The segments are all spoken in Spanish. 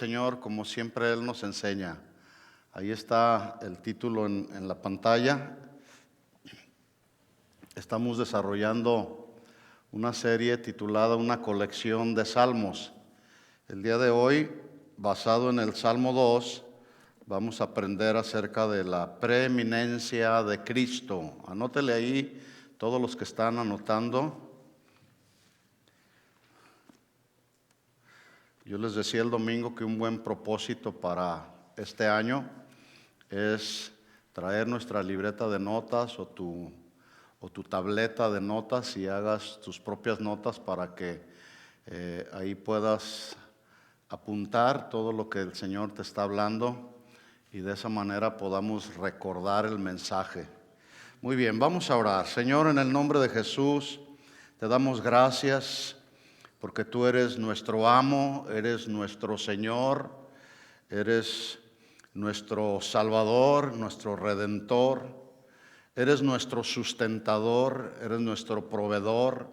Señor, como siempre Él nos enseña. Ahí está el título en la pantalla. Estamos desarrollando una serie titulada Una colección de salmos. El día de hoy, basado en el Salmo 2, vamos a aprender acerca de la preeminencia de Cristo. Anótele ahí todos los que están anotando. Yo les decía el domingo que un buen propósito para este año es traer nuestra libreta de notas o tu tableta de notas y hagas tus propias notas para que ahí puedas apuntar todo lo que el Señor te está hablando y de esa manera podamos recordar el mensaje. Muy bien, vamos a orar. Señor, en el nombre de Jesús, te damos gracias porque tú eres nuestro amo, eres nuestro Señor, eres nuestro Salvador, nuestro Redentor, eres nuestro sustentador, eres nuestro proveedor,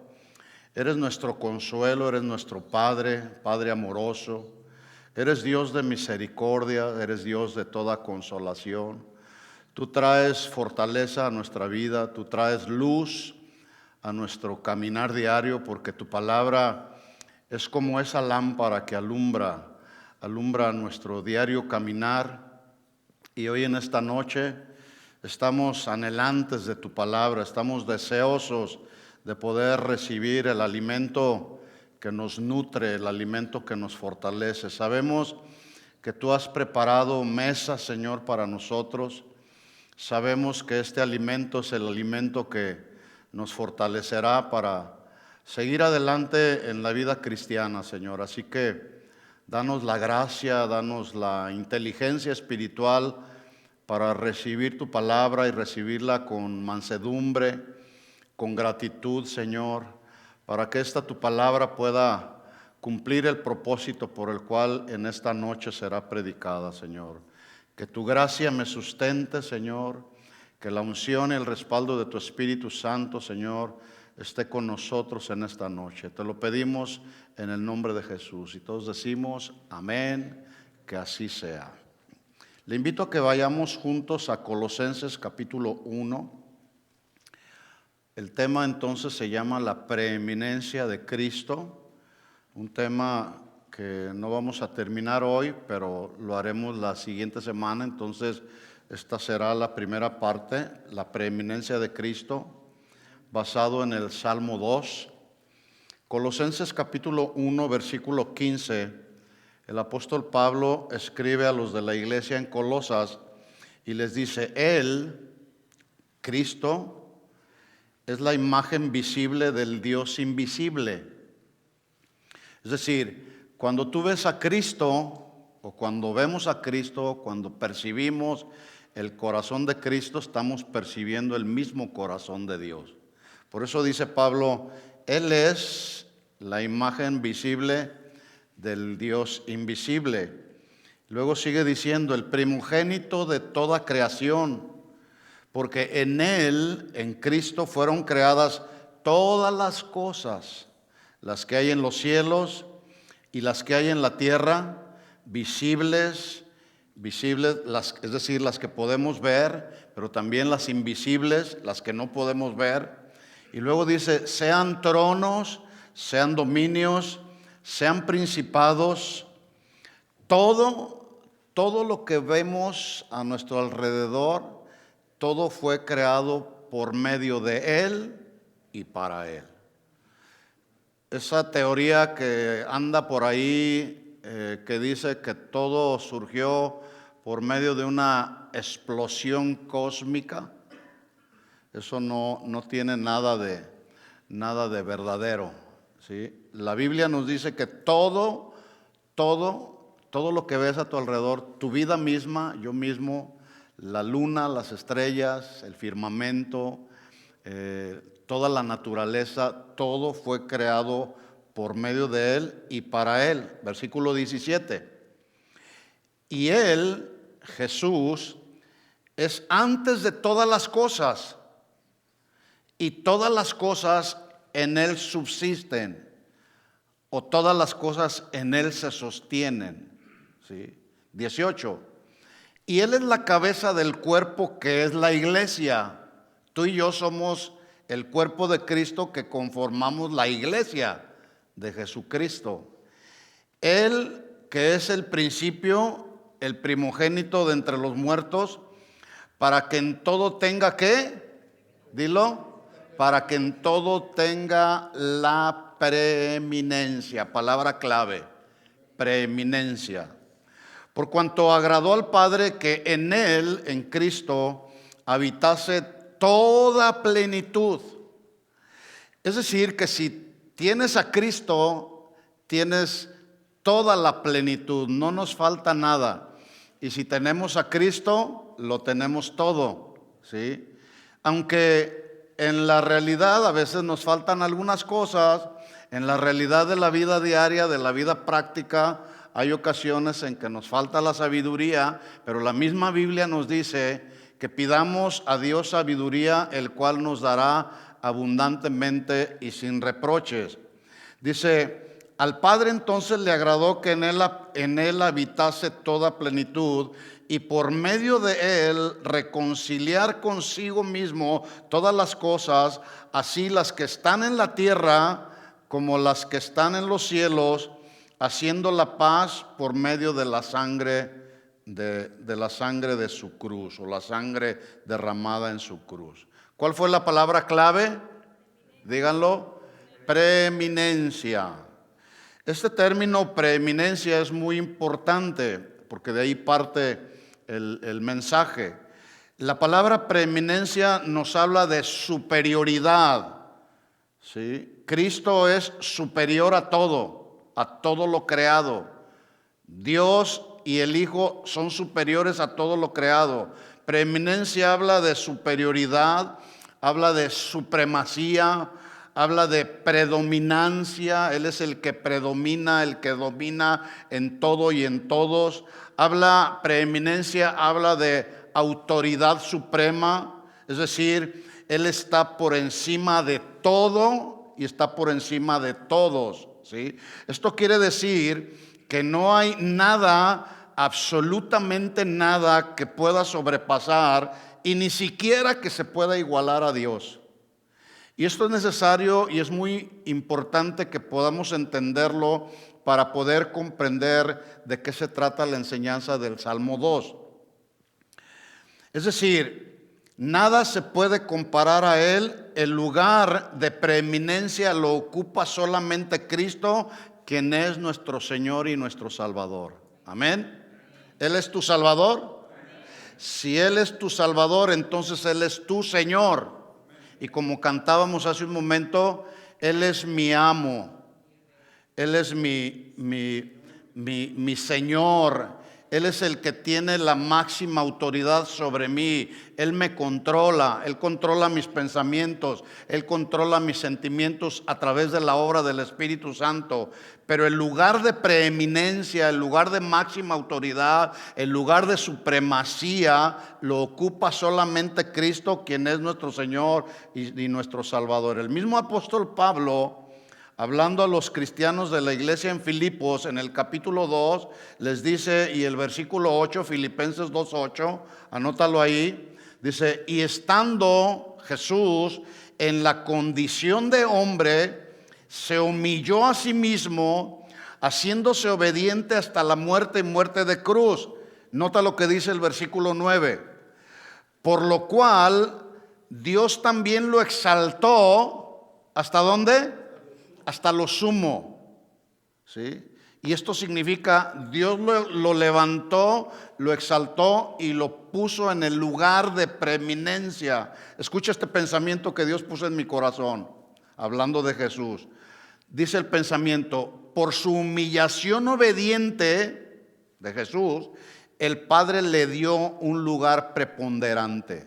eres nuestro consuelo, eres nuestro Padre, Padre amoroso, eres Dios de misericordia, eres Dios de toda consolación. Tú traes fortaleza a nuestra vida, tú traes luz a nuestro caminar diario, porque tu palabra es como esa lámpara que alumbra nuestro diario caminar. Y hoy en esta noche estamos anhelantes de tu palabra, estamos deseosos de poder recibir el alimento que nos nutre, el alimento que nos fortalece. Sabemos que tú has preparado mesa, Señor, para nosotros. Sabemos que este alimento es el alimento que nos fortalecerá para seguir adelante en la vida cristiana, Señor. Así que danos la gracia, danos la inteligencia espiritual para recibir tu palabra y recibirla con mansedumbre, con gratitud, Señor, para que esta tu palabra pueda cumplir el propósito por el cual en esta noche será predicada, Señor. Que tu gracia me sustente, Señor, que la unción y el respaldo de tu Espíritu Santo, Señor, esté con nosotros en esta noche. Te lo pedimos en el nombre de Jesús. Y todos decimos, amén, que así sea. Le invito a que vayamos juntos a Colosenses capítulo 1. El tema entonces se llama la preeminencia de Cristo, un tema que no vamos a terminar hoy, pero lo haremos la siguiente semana. Entonces esta será la primera parte, la preeminencia de Cristo, basado en el Salmo 2. Colosenses capítulo 1, versículo 15, el apóstol Pablo escribe a los de la iglesia en Colosas y les dice, Él, Cristo, es la imagen visible del Dios invisible. Es decir, cuando tú ves a Cristo, o cuando vemos a Cristo, cuando percibimos el corazón de Cristo, estamos percibiendo el mismo corazón de Dios. Por eso dice Pablo, Él es la imagen visible del Dios invisible. Luego sigue diciendo, el primogénito de toda creación, porque en Él, en Cristo, fueron creadas todas las cosas, las que hay en los cielos y las que hay en la tierra, visibles, es decir, las que podemos ver, pero también las invisibles, las que no podemos ver. Y luego dice, sean tronos, sean dominios, sean principados, todo lo que vemos a nuestro alrededor, todo fue creado por medio de Él y para Él. Esa teoría que anda por ahí, que dice que todo surgió por medio de una explosión cósmica, eso no tiene nada de verdadero, ¿sí? La Biblia nos dice que todo lo que ves a tu alrededor, tu vida misma, yo mismo, la luna, las estrellas, el firmamento, toda la naturaleza, todo fue creado por medio de Él y para Él. Versículo 17. Y Él, Jesús, es antes de todas las cosas, y todas las cosas en Él subsisten, o todas las cosas en Él se sostienen. ¿sí? 18. Y Él es la cabeza del cuerpo que es la iglesia. Tú y yo somos el cuerpo de Cristo que conformamos la iglesia de Jesucristo. Él que es el principio, el primogénito de entre los muertos, para que en todo tenga ¿qué? Dilo, para que en todo tenga la preeminencia, palabra clave, preeminencia. Por cuanto agradó al Padre que en Él, en Cristo, habitase toda plenitud. Es decir, que si tienes a Cristo, tienes toda la plenitud, no nos falta nada. Y si tenemos a Cristo, lo tenemos todo, ¿sí? Aunque en la realidad a veces nos faltan algunas cosas, en la realidad de la vida diaria, de la vida práctica, hay ocasiones en que nos falta la sabiduría, pero la misma Biblia nos dice que pidamos a Dios sabiduría, el cual nos dará abundantemente y sin reproches. Dice, al Padre entonces le agradó que en él habitase toda plenitud y por medio de Él reconciliar consigo mismo todas las cosas, así las que están en la tierra como las que están en los cielos, haciendo la paz por medio de la sangre de su cruz, o la sangre derramada en su cruz. ¿Cuál fue la palabra clave? Díganlo. Preeminencia. Este término preeminencia es muy importante porque de ahí parte el mensaje. La palabra preeminencia nos habla de superioridad, ¿sí? Cristo es superior a todo lo creado. Dios y el Hijo son superiores a todo lo creado. Preeminencia habla de superioridad, habla de supremacía, habla de predominancia. Él es el que predomina, el que domina en todo y en todos. Preeminencia habla de autoridad suprema, es decir, Él está por encima de todo y está por encima de todos, ¿sí? Esto quiere decir que no hay nada, absolutamente nada que pueda sobrepasar y ni siquiera que se pueda igualar a Dios. Y esto es necesario y es muy importante que podamos entenderlo para poder comprender de qué se trata la enseñanza del Salmo 2. Es decir, nada se puede comparar a Él. El lugar de preeminencia lo ocupa solamente Cristo, quien es nuestro Señor y nuestro Salvador. Amén. ¿Él es tu Salvador? Si Él es tu Salvador, entonces Él es tu Señor. Y como cantábamos hace un momento, Él es mi amo, Él es mi Señor, Él es el que tiene la máxima autoridad sobre mí. Él me controla, Él controla mis pensamientos, Él controla mis sentimientos a través de la obra del Espíritu Santo. Pero el lugar de preeminencia, el lugar de máxima autoridad, el lugar de supremacía lo ocupa solamente Cristo, quien es nuestro Señor y nuestro Salvador. El mismo apóstol Pablo, hablando a los cristianos de la iglesia en Filipos, en el capítulo 2, les dice, y el versículo 8, Filipenses 2:8, anótalo ahí, dice, y estando Jesús en la condición de hombre, se humilló a sí mismo, haciéndose obediente hasta la muerte y muerte de cruz. Nota lo que dice el versículo 9. Por lo cual Dios también lo exaltó, ¿hasta dónde? Hasta lo sumo, ¿sí? Y esto significa, Dios lo levantó, lo exaltó y lo puso en el lugar de preeminencia. Escucha este pensamiento que Dios puso en mi corazón, hablando de Jesús. Dice el pensamiento, por su humillación obediente de Jesús, el Padre le dio un lugar preponderante,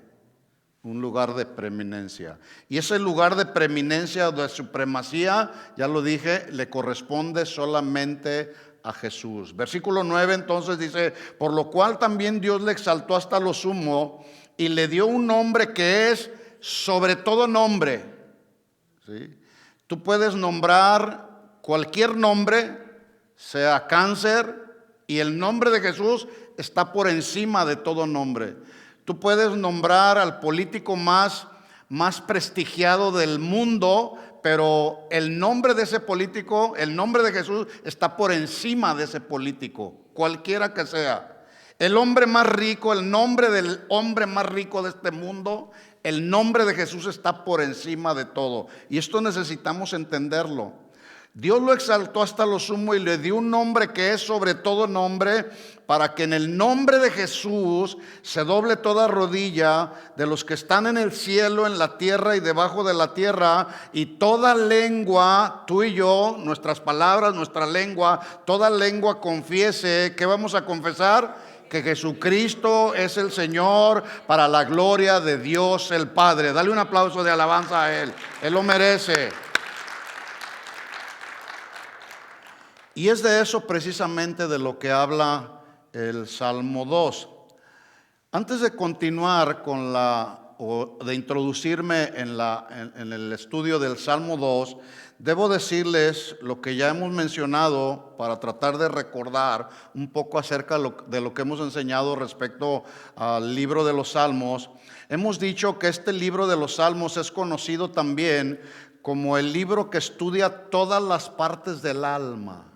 un lugar de preeminencia. Y ese lugar de preeminencia o de supremacía, ya lo dije, le corresponde solamente a Jesús. Versículo 9 entonces dice, por lo cual también Dios le exaltó hasta lo sumo y le dio un nombre que es sobre todo nombre, ¿sí? Tú puedes nombrar cualquier nombre, sea cáncer Y el nombre de Jesús está por encima de todo nombre. Tú puedes nombrar al político más prestigiado del mundo, pero el nombre de ese político, el nombre de Jesús está por encima de ese político, cualquiera que sea. El hombre más rico, el nombre del hombre más rico de este mundo, el nombre de Jesús está por encima de todo. Y esto necesitamos entenderlo. Dios lo exaltó hasta lo sumo y le dio un nombre que es sobre todo nombre, para que en el nombre de Jesús se doble toda rodilla de los que están en el cielo, en la tierra y debajo de la tierra, y toda lengua, tú y yo, nuestras palabras, nuestra lengua, toda lengua confiese. ¿Qué vamos a confesar? Que Jesucristo es el Señor, para la gloria de Dios el Padre. Dale un aplauso de alabanza a Él lo merece. Y es de eso precisamente de lo que habla el Salmo 2. Antes de continuar con o de introducirme en el estudio del Salmo 2, debo decirles lo que ya hemos mencionado para tratar de recordar un poco acerca de lo que hemos enseñado respecto al libro de los Salmos. Hemos dicho que este libro de los Salmos es conocido también como el libro que estudia todas las partes del alma.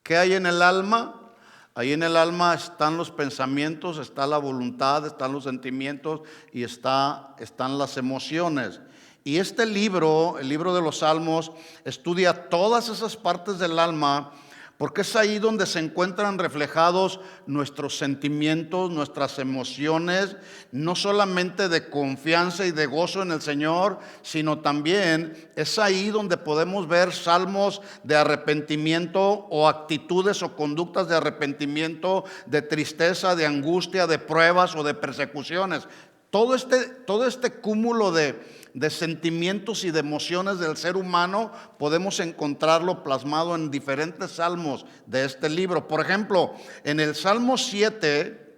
¿Qué hay en el alma? Ahí en el alma están los pensamientos, está la voluntad, están los sentimientos y están las emociones. Y este libro, el libro de los Salmos, estudia todas esas partes del alma, porque es ahí donde se encuentran reflejados nuestros sentimientos, nuestras emociones, no solamente de confianza y de gozo en el Señor, sino también es ahí donde podemos ver salmos de arrepentimiento o actitudes o conductas de arrepentimiento, de tristeza, de angustia, de pruebas o de persecuciones. Todo este cúmulo de sentimientos y de emociones del ser humano podemos encontrarlo plasmado en diferentes salmos de este libro. Por ejemplo, en el Salmo 7,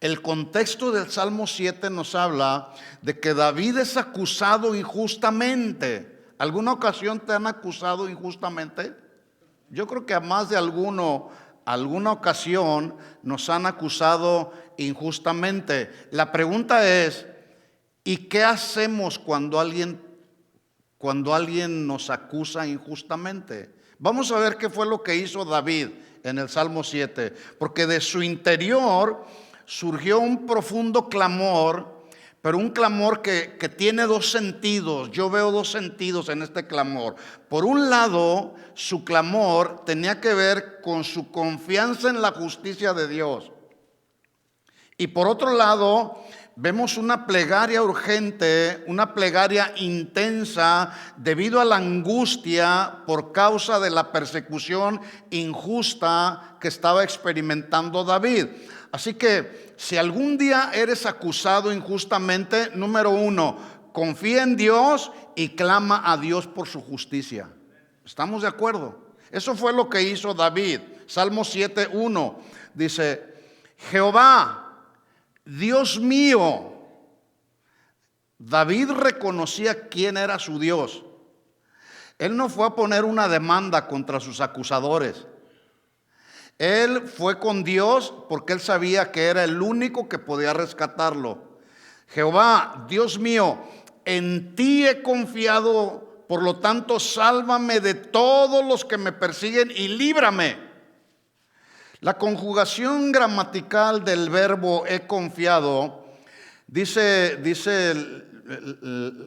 el contexto del Salmo 7 nos habla de que David es acusado injustamente. ¿Alguna ocasión te han acusado injustamente? Yo creo que a más de alguna ocasión nos han acusado injustamente. La pregunta es, ¿y qué hacemos cuando alguien nos acusa injustamente? Vamos a ver qué fue lo que hizo David en el Salmo 7, porque de su interior surgió un profundo clamor, pero un clamor que tiene dos sentidos. Yo veo dos sentidos en este clamor. Por un lado, su clamor tenía que ver con su confianza en la justicia de Dios. Y por otro lado, vemos una plegaria urgente, una plegaria intensa debido a la angustia por causa de la persecución injusta que estaba experimentando David. Así que si algún día eres acusado injustamente, número uno, confía en Dios y clama a Dios por su justicia. ¿Estamos de acuerdo? Eso fue lo que hizo David. Salmo 7:1 dice: Jehová, Dios mío. David reconocía quién era su Dios. Él no fue a poner una demanda contra sus acusadores. Él fue con Dios porque él sabía que era el único que podía rescatarlo. Jehová, Dios mío, en ti he confiado, por lo tanto, sálvame de todos los que me persiguen y líbrame. La conjugación gramatical del verbo he confiado, dice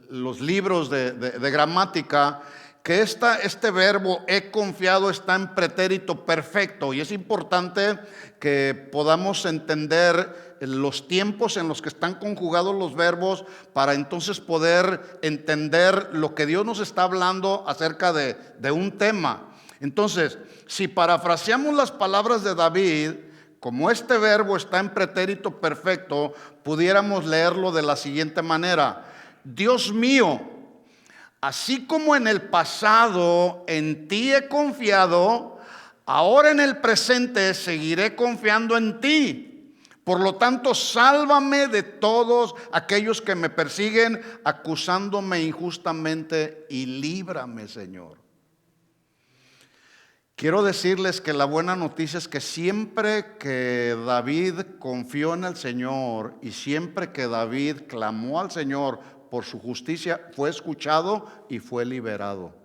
los libros de gramática, que este verbo he confiado está en pretérito perfecto, y es importante que podamos entender los tiempos en los que están conjugados los verbos para entonces poder entender lo que Dios nos está hablando acerca de un tema. Entonces, si parafraseamos las palabras de David, como este verbo está en pretérito perfecto, pudiéramos leerlo de la siguiente manera: Dios mío, así como en el pasado en ti he confiado, ahora en el presente seguiré confiando en ti. Por lo tanto, sálvame de todos aquellos que me persiguen, acusándome injustamente, y líbrame, Señor. Quiero decirles que la buena noticia es que siempre que David confió en el Señor y siempre que David clamó al Señor por su justicia, fue escuchado y fue liberado.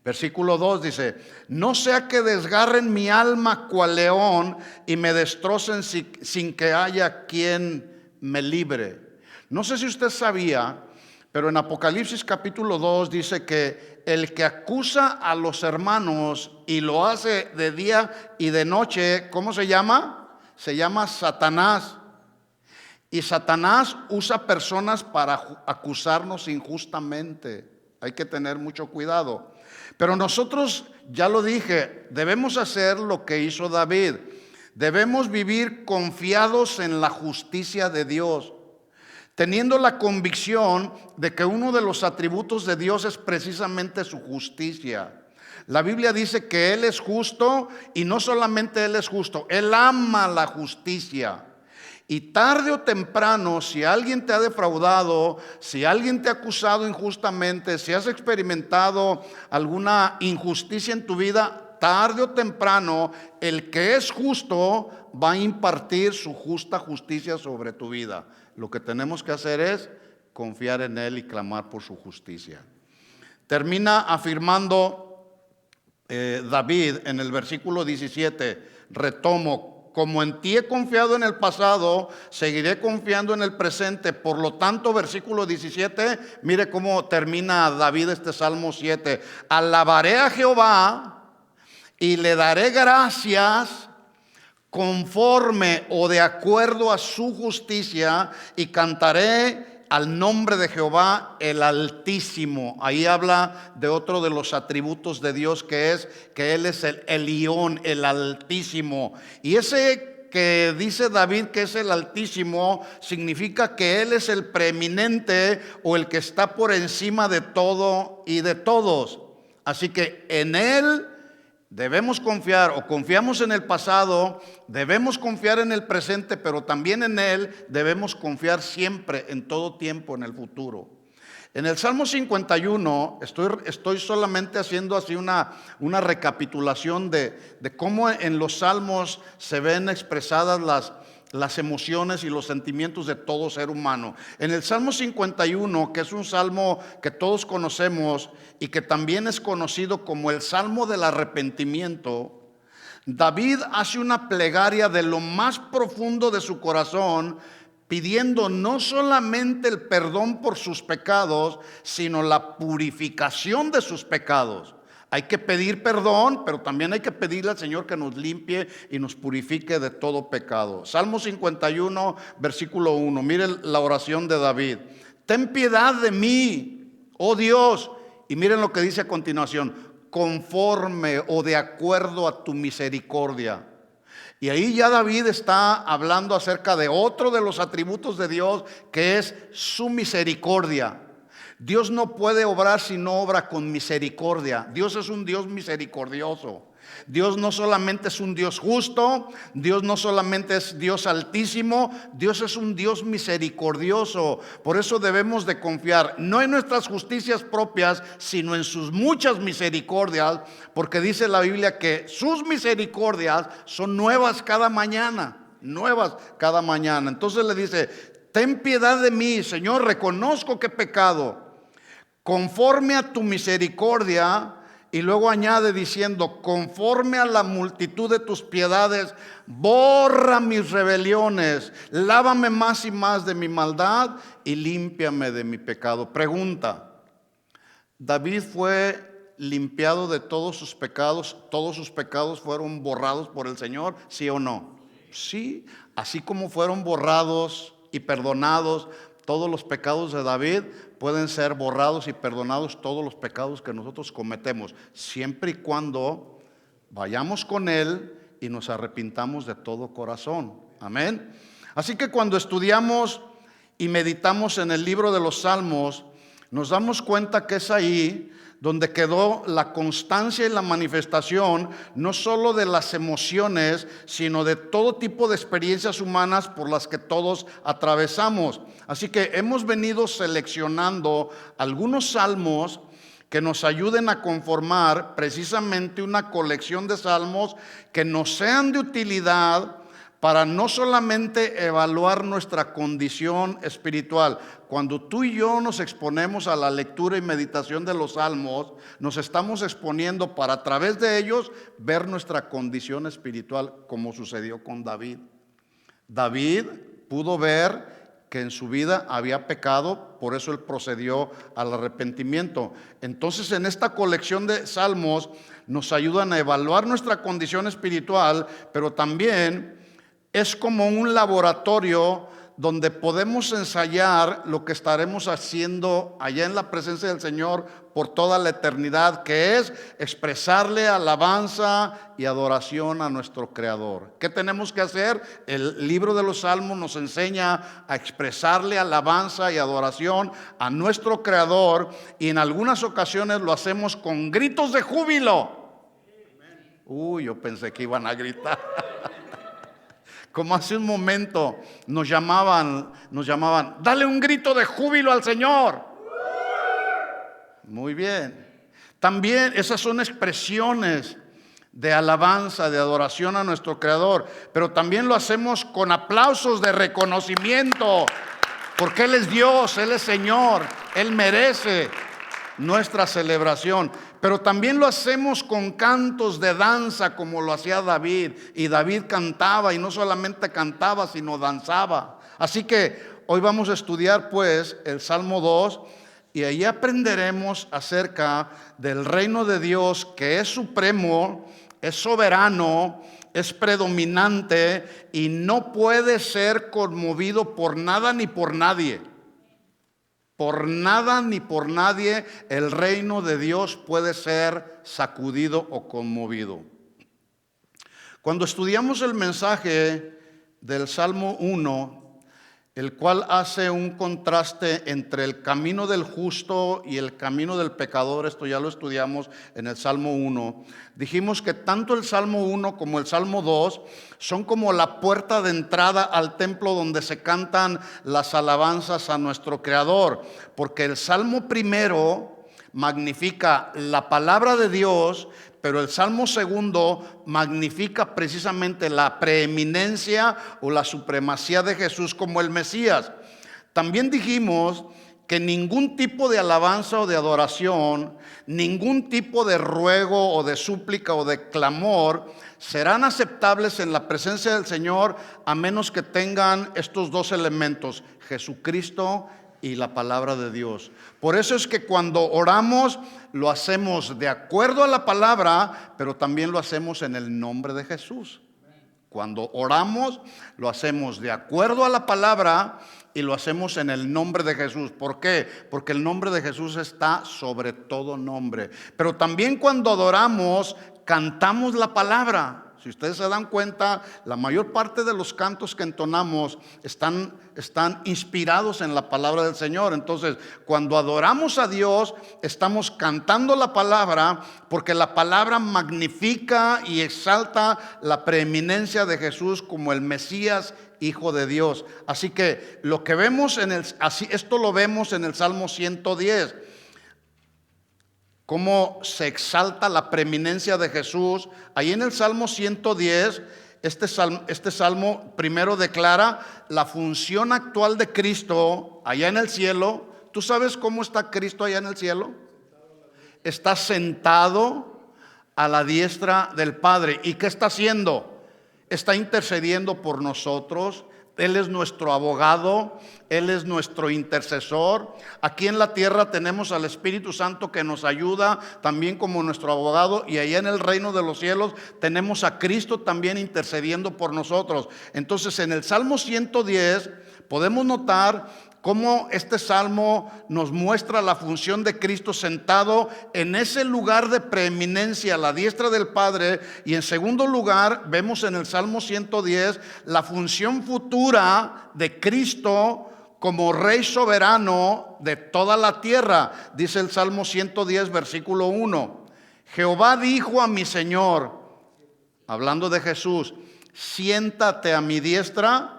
Versículo 2 dice: no sea que desgarren mi alma cual león y me destrocen sin que haya quien me libre. No sé si usted sabía, pero en Apocalipsis capítulo 2 dice que el que acusa a los hermanos y lo hace de día y de noche, ¿cómo se llama? Se llama Satanás. Y Satanás usa personas para acusarnos injustamente. Hay que tener mucho cuidado. Pero nosotros, ya lo dije, debemos hacer lo que hizo David. Debemos vivir confiados en la justicia de Dios, teniendo la convicción de que uno de los atributos de Dios es precisamente su justicia. La Biblia dice que Él es justo, y no solamente Él es justo, Él ama la justicia. Y tarde o temprano, si alguien te ha defraudado, si alguien te ha acusado injustamente, si has experimentado alguna injusticia en tu vida, tarde o temprano el que es justo va a impartir su justa justicia sobre tu vida. Lo que tenemos que hacer es confiar en Él y clamar por su justicia. Termina afirmando David en el versículo 17, retomo: como en ti he confiado en el pasado, seguiré confiando en el presente. Por lo tanto, versículo 17, mire cómo termina David este Salmo 7. Alabaré a Jehová y le daré gracias conforme o de acuerdo a su justicia, y cantaré al nombre de Jehová el Altísimo. Ahí habla de otro de los atributos de Dios, que es que Él es el Elión, el Altísimo. Y ese que dice David que es el Altísimo significa que Él es el preeminente, o el que está por encima de todo y de todos. Así que en Él debemos confiar, o confiamos en el pasado, debemos confiar en el presente, pero también en Él debemos confiar siempre, en todo tiempo, en el futuro. En el Salmo 51, estoy solamente haciendo así una recapitulación de cómo en los salmos se ven expresadas las emociones y los sentimientos de todo ser humano. En el Salmo 51, que es un salmo que todos conocemos y que también es conocido como el Salmo del Arrepentimiento, David hace una plegaria de lo más profundo de su corazón, pidiendo no solamente el perdón por sus pecados, sino la purificación de sus pecados. Hay que pedir perdón, pero también hay que pedirle al Señor que nos limpie y nos purifique de todo pecado. Salmo 51, versículo 1. Miren la oración de David. Ten piedad de mí, oh Dios. Y miren lo que dice a continuación: conforme o de acuerdo a tu misericordia. Y ahí ya David está hablando acerca de otro de los atributos de Dios, que es su misericordia. Dios no puede obrar si no obra con misericordia. Dios es un Dios misericordioso. Dios no solamente es un Dios justo, Dios no solamente es Dios altísimo, Dios es un Dios misericordioso. Por eso debemos de confiar no en nuestras justicias propias, sino en sus muchas misericordias, porque dice la Biblia que sus misericordias son nuevas cada mañana, nuevas cada mañana. Entonces le dice: ten piedad de mí, Señor, reconozco que he pecado, conforme a tu misericordia. Y luego añade diciendo: conforme a la multitud de tus piedades, borra mis rebeliones, lávame más y más de mi maldad y límpiame de mi pecado. Pregunta: ¿David fue limpiado de todos sus pecados? ¿Todos sus pecados fueron borrados por el Señor? ¿Sí o no? Sí, así como fueron borrados y perdonados todos los pecados de David, pueden ser borrados y perdonados todos los pecados que nosotros cometemos, siempre y cuando vayamos con Él y nos arrepintamos de todo corazón. Amén. Así que cuando estudiamos y meditamos en el libro de los Salmos, nos damos cuenta que es ahí donde quedó la constancia y la manifestación no solo de las emociones, sino de todo tipo de experiencias humanas por las que todos atravesamos. Así que hemos venido seleccionando algunos salmos que nos ayuden a conformar precisamente una colección de salmos que nos sean de utilidad para no solamente evaluar nuestra condición espiritual. Cuando tú y yo nos exponemos a la lectura y meditación de los salmos, nos estamos exponiendo para a través de ellos ver nuestra condición espiritual, como sucedió con David. David pudo ver que en su vida había pecado, por eso él procedió al arrepentimiento. Entonces, en esta colección de salmos nos ayudan a evaluar nuestra condición espiritual, pero también es como un laboratorio donde podemos ensayar lo que estaremos haciendo allá en la presencia del Señor por toda la eternidad, que es expresarle alabanza y adoración a nuestro Creador. ¿Qué tenemos que hacer? El libro de los Salmos nos enseña a expresarle alabanza y adoración a nuestro Creador, y en algunas ocasiones lo hacemos con gritos de júbilo. Yo pensé que iban a gritar. Como hace un momento nos llamaban, dale un grito de júbilo al Señor. Muy bien. También esas son expresiones de alabanza, de adoración a nuestro Creador, pero también lo hacemos con aplausos de reconocimiento, porque Él es Dios, Él es Señor, Él merece nuestra celebración. Pero también lo hacemos con cantos de danza, como lo hacía David. Y David cantaba, y no solamente cantaba, sino danzaba. Así que hoy vamos a estudiar pues el Salmo 2, y ahí aprenderemos acerca del reino de Dios, que es supremo, es soberano, es predominante y no puede ser conmovido por nada ni por nadie. Por nada ni por nadie el reino de Dios puede ser sacudido o conmovido. Cuando estudiamos el mensaje del Salmo 1, el cual hace un contraste entre el camino del justo y el camino del pecador, esto ya lo estudiamos en el Salmo 1, dijimos que tanto el Salmo 1 como el Salmo 2 son como la puerta de entrada al templo donde se cantan las alabanzas a nuestro Creador, porque el Salmo primero magnifica la palabra de Dios, pero el Salmo segundo magnifica precisamente la preeminencia o la supremacía de Jesús como el Mesías. También dijimos que ningún tipo de alabanza o de adoración, ningún tipo de ruego o de súplica o de clamor serán aceptables en la presencia del Señor a menos que tengan estos dos elementos: Jesucristo y la palabra de Dios. Por eso es que cuando oramos lo hacemos de acuerdo a la palabra, pero también lo hacemos en el nombre de Jesús. Cuando oramos lo hacemos de acuerdo a la palabra y lo hacemos en el nombre de Jesús. ¿Por qué? Porque el nombre de Jesús está sobre todo nombre. Pero también cuando adoramos cantamos la palabra. Si ustedes se dan cuenta, la mayor parte de los cantos que entonamos están inspirados en la palabra del Señor. Entonces, cuando adoramos a Dios, estamos cantando la palabra, porque la palabra magnifica y exalta la preeminencia de Jesús como el Mesías, Hijo de Dios. Así que lo que vemos esto lo vemos en el Salmo 110. Cómo se exalta la preeminencia de Jesús. Ahí en el Salmo 110, este salmo primero declara la función actual de Cristo allá en el cielo. ¿Tú sabes cómo está Cristo allá en el cielo? Está sentado a la diestra del Padre. ¿Y qué está haciendo? Está intercediendo por nosotros. Él es nuestro abogado, Él es nuestro intercesor. Aquí en la tierra tenemos al Espíritu Santo que nos ayuda también como nuestro abogado, y allá en el reino de los cielos tenemos a Cristo también intercediendo por nosotros. Entonces, en el Salmo 110 podemos notar cómo este salmo nos muestra la función de Cristo sentado en ese lugar de preeminencia a la diestra del Padre. Y en segundo lugar, vemos en el Salmo 110 la función futura de Cristo como Rey soberano de toda la tierra. Dice el Salmo 110, versículo 1: Jehová dijo a mi Señor, hablando de Jesús, siéntate a mi diestra.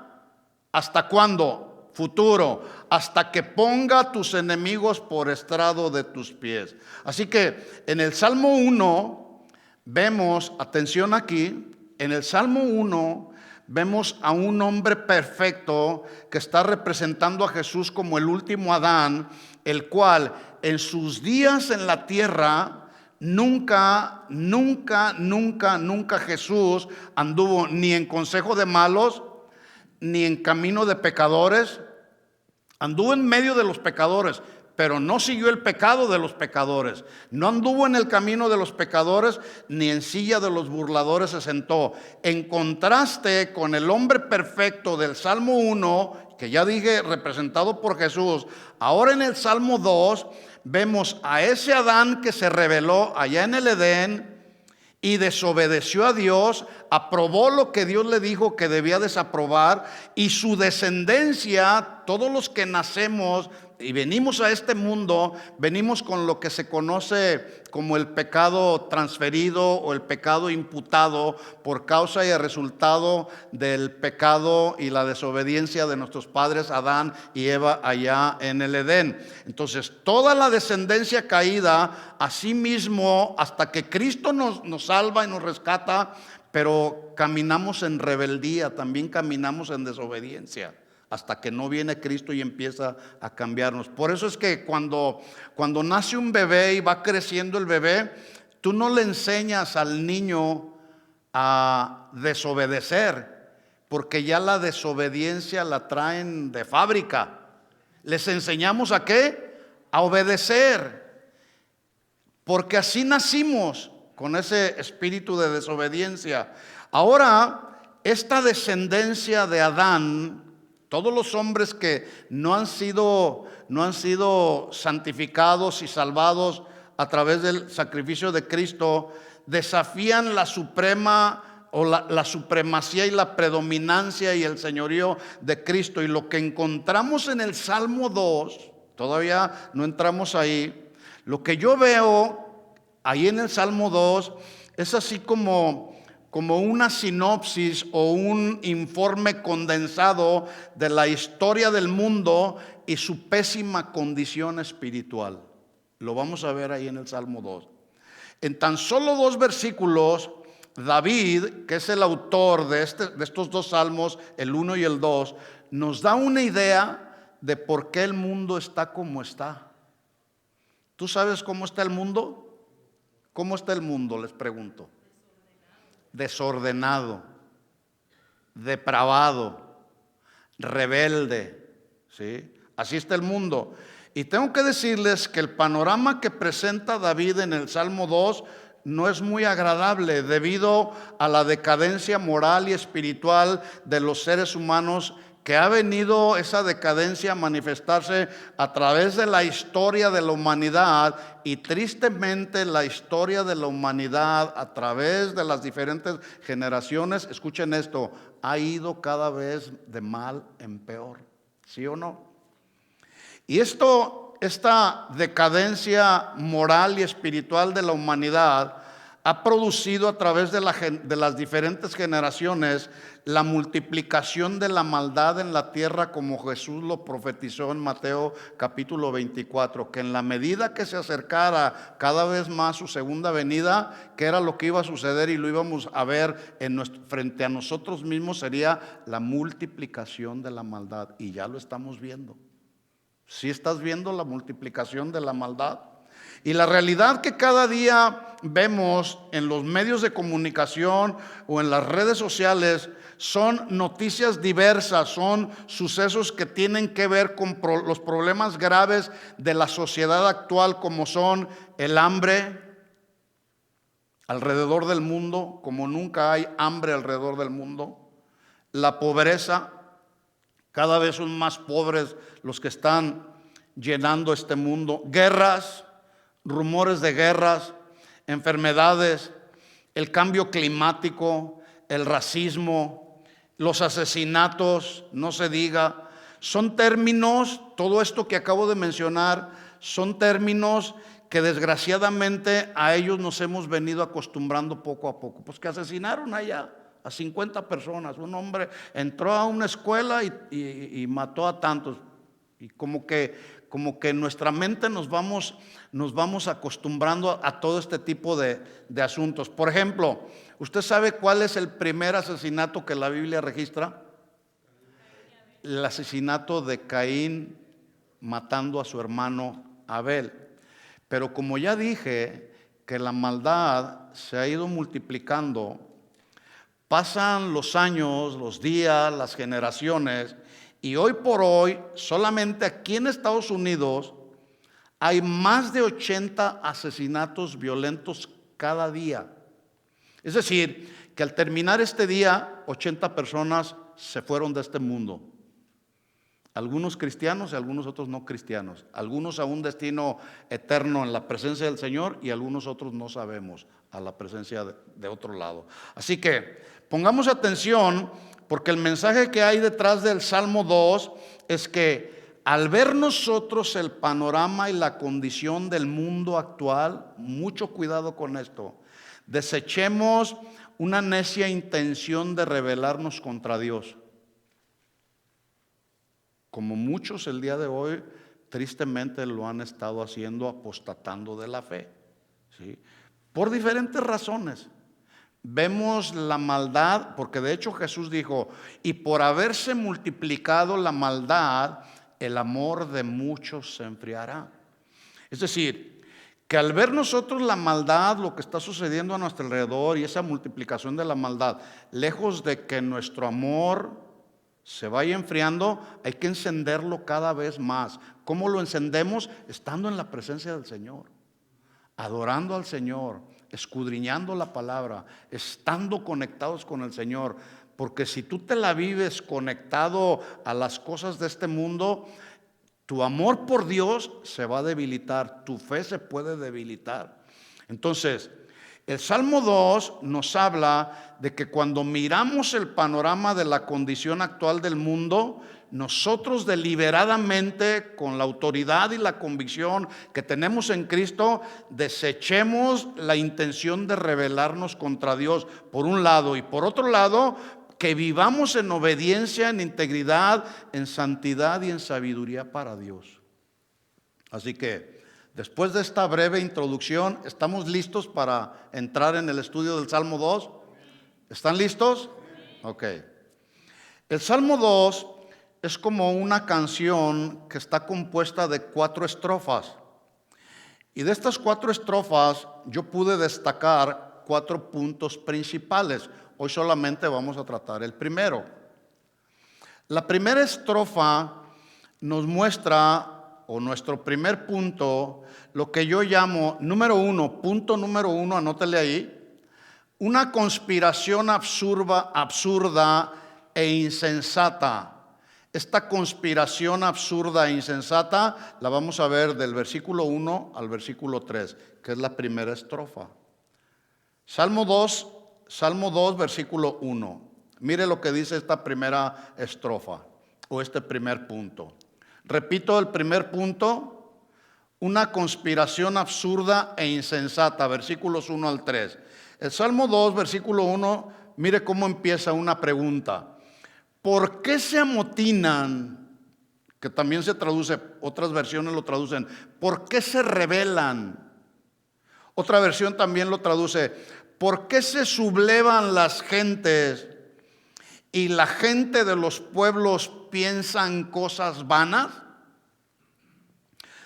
¿Hasta cuándo? Futuro. hasta que ponga a tus enemigos por estrado de tus pies. Así que en el Salmo 1 vemos, atención aquí, en el Salmo 1 vemos a un hombre perfecto que está representando a Jesús como el último Adán, el cual en sus días en la tierra nunca Jesús anduvo ni en consejo de malos, ni en camino de pecadores. Anduvo en medio de los pecadores, pero no siguió el pecado de los pecadores. No anduvo en el camino de los pecadores, ni en silla de los burladores se sentó. En contraste con el hombre perfecto del Salmo 1, que ya dije representado por Jesús, ahora en el Salmo 2 vemos a ese Adán que se rebeló allá en el Edén y desobedeció a Dios, aprobó lo que Dios le dijo que debía desaprobar, y su descendencia, todos los que nacemos y venimos a este mundo, venimos con lo que se conoce como el pecado transferido o el pecado imputado por causa y el resultado del pecado y la desobediencia de nuestros padres Adán y Eva allá en el Edén. Entonces toda la descendencia caída, asimismo, hasta que Cristo nos salva y nos rescata, pero caminamos en rebeldía, también caminamos en desobediencia, hasta que no viene Cristo y empieza a cambiarnos. Por eso es que cuando nace un bebé y va creciendo el bebé, tú no le enseñas al niño a desobedecer, porque ya la desobediencia la traen de fábrica. Les enseñamos ¿a qué? A obedecer, porque así nacimos, con ese espíritu de desobediencia. Ahora, esta descendencia de Adán, todos los hombres que no han sido santificados y salvados a través del sacrificio de Cristo, desafían la suprema o la supremacía y la predominancia y el señorío de Cristo. Y lo que encontramos en el Salmo 2, todavía no entramos ahí, lo que yo veo ahí en el Salmo 2 es así como una sinopsis o un informe condensado de la historia del mundo y su pésima condición espiritual. Lo vamos a ver ahí en el Salmo 2. En tan solo 2 versículos, David, que es el autor de estos 2 salmos, el 1 y el 2, nos da una idea de por qué el mundo está como está. ¿Tú sabes cómo está el mundo? ¿Cómo está el mundo? Les pregunto. Desordenado, depravado, rebelde, ¿sí? Así está el mundo. Y tengo que decirles que el panorama que presenta David en el Salmo 2 no es muy agradable debido a la decadencia moral y espiritual de los seres humanos, que ha venido esa decadencia a manifestarse a través de la historia de la humanidad. Y tristemente la historia de la humanidad a través de las diferentes generaciones, escuchen esto, ha ido cada vez de mal en peor, ¿sí o no? Y esta decadencia moral y espiritual de la humanidad ha producido a través de las diferentes generaciones la multiplicación de la maldad en la tierra, como Jesús lo profetizó en Mateo capítulo 24, que en la medida que se acercara cada vez más su segunda venida, que era lo que iba a suceder y lo íbamos a ver frente a nosotros mismos, sería la multiplicación de la maldad. Y ya lo estamos viendo. ¿Sí estás viendo la multiplicación de la maldad? Y la realidad que cada día vemos en los medios de comunicación o en las redes sociales son noticias diversas, son sucesos que tienen que ver con los problemas graves de la sociedad actual, como son el hambre alrededor del mundo, como nunca hay hambre alrededor del mundo, la pobreza, cada vez son más pobres los que están llenando este mundo, guerras, rumores de guerras, enfermedades, el cambio climático, el racismo, los asesinatos, no se diga. Son términos, todo esto que acabo de mencionar, son términos que desgraciadamente a ellos nos hemos venido acostumbrando poco a poco. Pues que asesinaron allá a 50 personas. Un hombre entró a una escuela y mató a tantos. Y como que en nuestra mente nos vamos acostumbrando a todo este tipo de asuntos. Por ejemplo, ¿usted sabe cuál es el primer asesinato que la Biblia registra? El asesinato de Caín matando a su hermano Abel. Pero como ya dije que la maldad se ha ido multiplicando, pasan los años, los días, las generaciones, y hoy por hoy, solamente aquí en Estados Unidos, hay más de 80 asesinatos violentos cada día. Es decir, que al terminar este día, 80 personas se fueron de este mundo. Algunos cristianos y algunos otros no cristianos. Algunos a un destino eterno en la presencia del Señor y algunos otros no sabemos, a la presencia de otro lado. Así que pongamos atención, porque el mensaje que hay detrás del Salmo 2 es que al ver nosotros el panorama y la condición del mundo actual, mucho cuidado con esto, desechemos una necia intención de rebelarnos contra Dios. Como muchos el día de hoy tristemente lo han estado haciendo, apostatando de la fe, ¿sí? Por diferentes razones. Vemos la maldad, porque de hecho Jesús dijo, y por haberse multiplicado la maldad, el amor de muchos se enfriará. Es decir, que al ver nosotros la maldad, lo que está sucediendo a nuestro alrededor y esa multiplicación de la maldad, lejos de que nuestro amor se vaya enfriando, hay que encenderlo cada vez más. ¿Cómo lo encendemos? Estando en la presencia del Señor, adorando al Señor, escudriñando la palabra, estando conectados con el Señor. Porque si tú te la vives conectado a las cosas de este mundo, tu amor por Dios se va a debilitar, tu fe se puede debilitar. Entonces, el Salmo 2 nos habla de que cuando miramos el panorama de la condición actual del mundo, nosotros deliberadamente, con la autoridad y la convicción que tenemos en Cristo, desechemos la intención de rebelarnos contra Dios, por un lado, y por otro lado, que vivamos en obediencia, en integridad, en santidad y en sabiduría para Dios. Así que, después de esta breve introducción, ¿estamos listos para entrar en el estudio del Salmo 2? ¿Están listos? Ok. El Salmo 2 es como una canción que está compuesta de 4 estrofas. Y de estas 4 estrofas yo pude destacar 4 puntos principales. Hoy solamente vamos a tratar el primero. La primera estrofa nos muestra, o nuestro primer punto, lo que yo llamo, punto número uno, anótele ahí, una conspiración absurda e insensata. Esta conspiración absurda e insensata la vamos a ver del versículo 1 al versículo 3, que es la primera estrofa. Salmo 2, versículo 1. Mire lo que dice esta primera estrofa, o este primer punto. Repito el primer punto, una conspiración absurda e insensata, versículos 1 al 3. El Salmo 2, versículo 1, mire cómo empieza una pregunta. ¿Por qué se amotinan? Que también se traduce, otras versiones lo traducen, ¿por qué se rebelan? Otra versión también lo traduce, ¿por qué se sublevan las gentes y la gente de los pueblos piensan cosas vanas?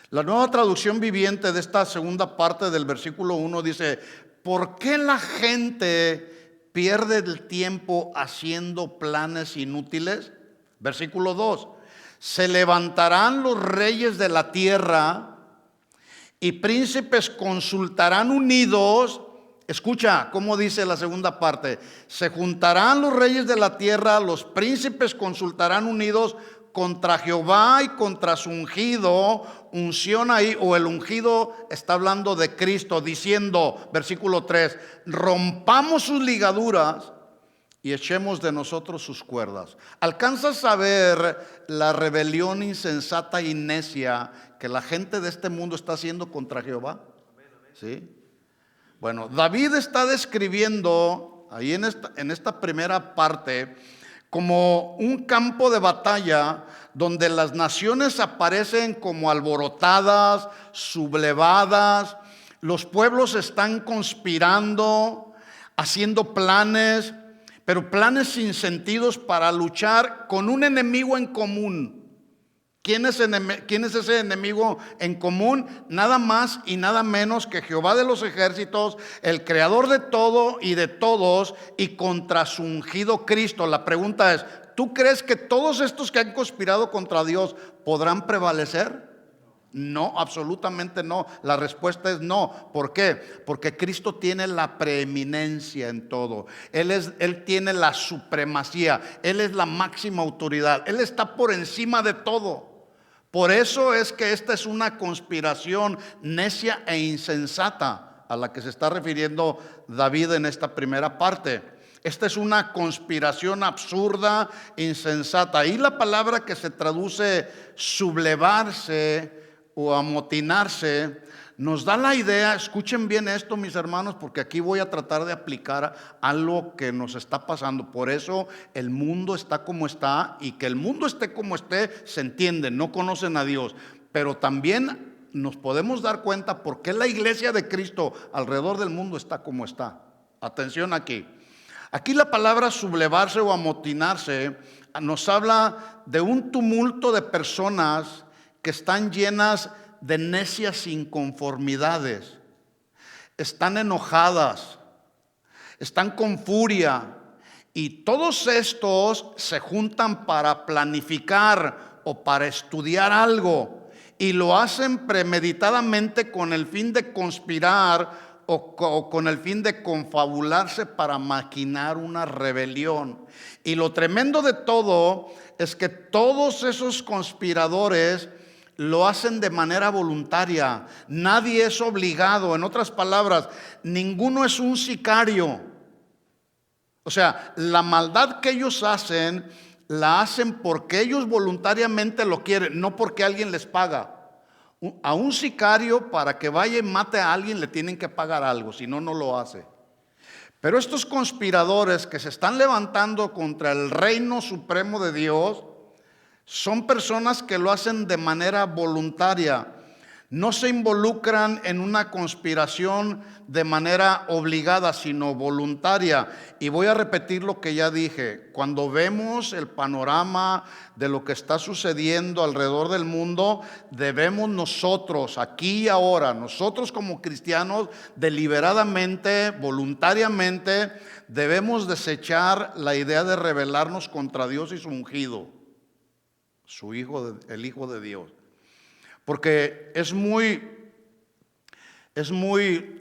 La Nueva Traducción Viviente de esta segunda parte del versículo 1 dice, ¿por qué la gente pierde el tiempo haciendo planes inútiles? Versículo 2, se levantarán los reyes de la tierra y príncipes consultarán unidos. Escucha cómo dice la segunda parte, se juntarán los reyes de la tierra, los príncipes consultarán unidos contra Jehová y contra su ungido. Unción ahí, o el ungido está hablando de Cristo, diciendo, versículo 3, rompamos sus ligaduras y echemos de nosotros sus cuerdas. ¿Alcanzas a ver la rebelión insensata y necia que la gente de este mundo está haciendo contra Jehová? ¿Sí? Bueno, David está describiendo ahí en esta primera parte como un campo de batalla donde las naciones aparecen como alborotadas, sublevadas, los pueblos están conspirando, haciendo planes, pero planes sin sentidos para luchar con un enemigo en común. ¿Quién es ese enemigo en común? Nada más y nada menos que Jehová de los ejércitos, el creador de todo y de todos, y contra su ungido Cristo. La pregunta es, ¿tú crees que todos estos que han conspirado contra Dios podrán prevalecer? No, absolutamente no. La respuesta es no. ¿Por qué? Porque Cristo tiene la preeminencia en todo. Él tiene la supremacía. Él es la máxima autoridad. Él está por encima de todo. Por eso es que esta es una conspiración necia e insensata a la que se está refiriendo David en esta primera parte. Esta es una conspiración absurda, insensata. Ahí la palabra que se traduce sublevarse o amotinarse nos da la idea, escuchen bien esto mis hermanos, porque aquí voy a tratar de aplicar algo que nos está pasando. Por eso el mundo está como está, y que el mundo esté como esté se entiende, no conocen a Dios, pero también nos podemos dar cuenta por qué la iglesia de Cristo alrededor del mundo está como está. Atención aquí. Aquí la palabra sublevarse o amotinarse nos habla de un tumulto de personas que están llenas de necias inconformidades, están enojadas, están con furia, y todos estos se juntan para planificar o para estudiar algo, y lo hacen premeditadamente con el fin de conspirar o con el fin de confabularse para maquinar una rebelión. Y lo tremendo de todo es que todos esos conspiradores lo hacen de manera voluntaria. Nadie es obligado. En otras palabras, ninguno es un sicario. O sea, la maldad que ellos hacen, la hacen porque ellos voluntariamente lo quieren, no porque alguien les paga. A un sicario, para que vaya y mate a alguien, le tienen que pagar algo, si no, no lo hace. Pero estos conspiradores que se están levantando contra el reino supremo de Dios son personas que lo hacen de manera voluntaria. No se involucran en una conspiración de manera obligada, sino voluntaria. Y voy a repetir lo que ya dije. Cuando vemos el panorama de lo que está sucediendo alrededor del mundo, debemos nosotros, aquí y ahora, nosotros como cristianos, deliberadamente, voluntariamente, debemos desechar la idea de rebelarnos contra Dios y su ungido, su hijo, el Hijo de Dios. Porque es muy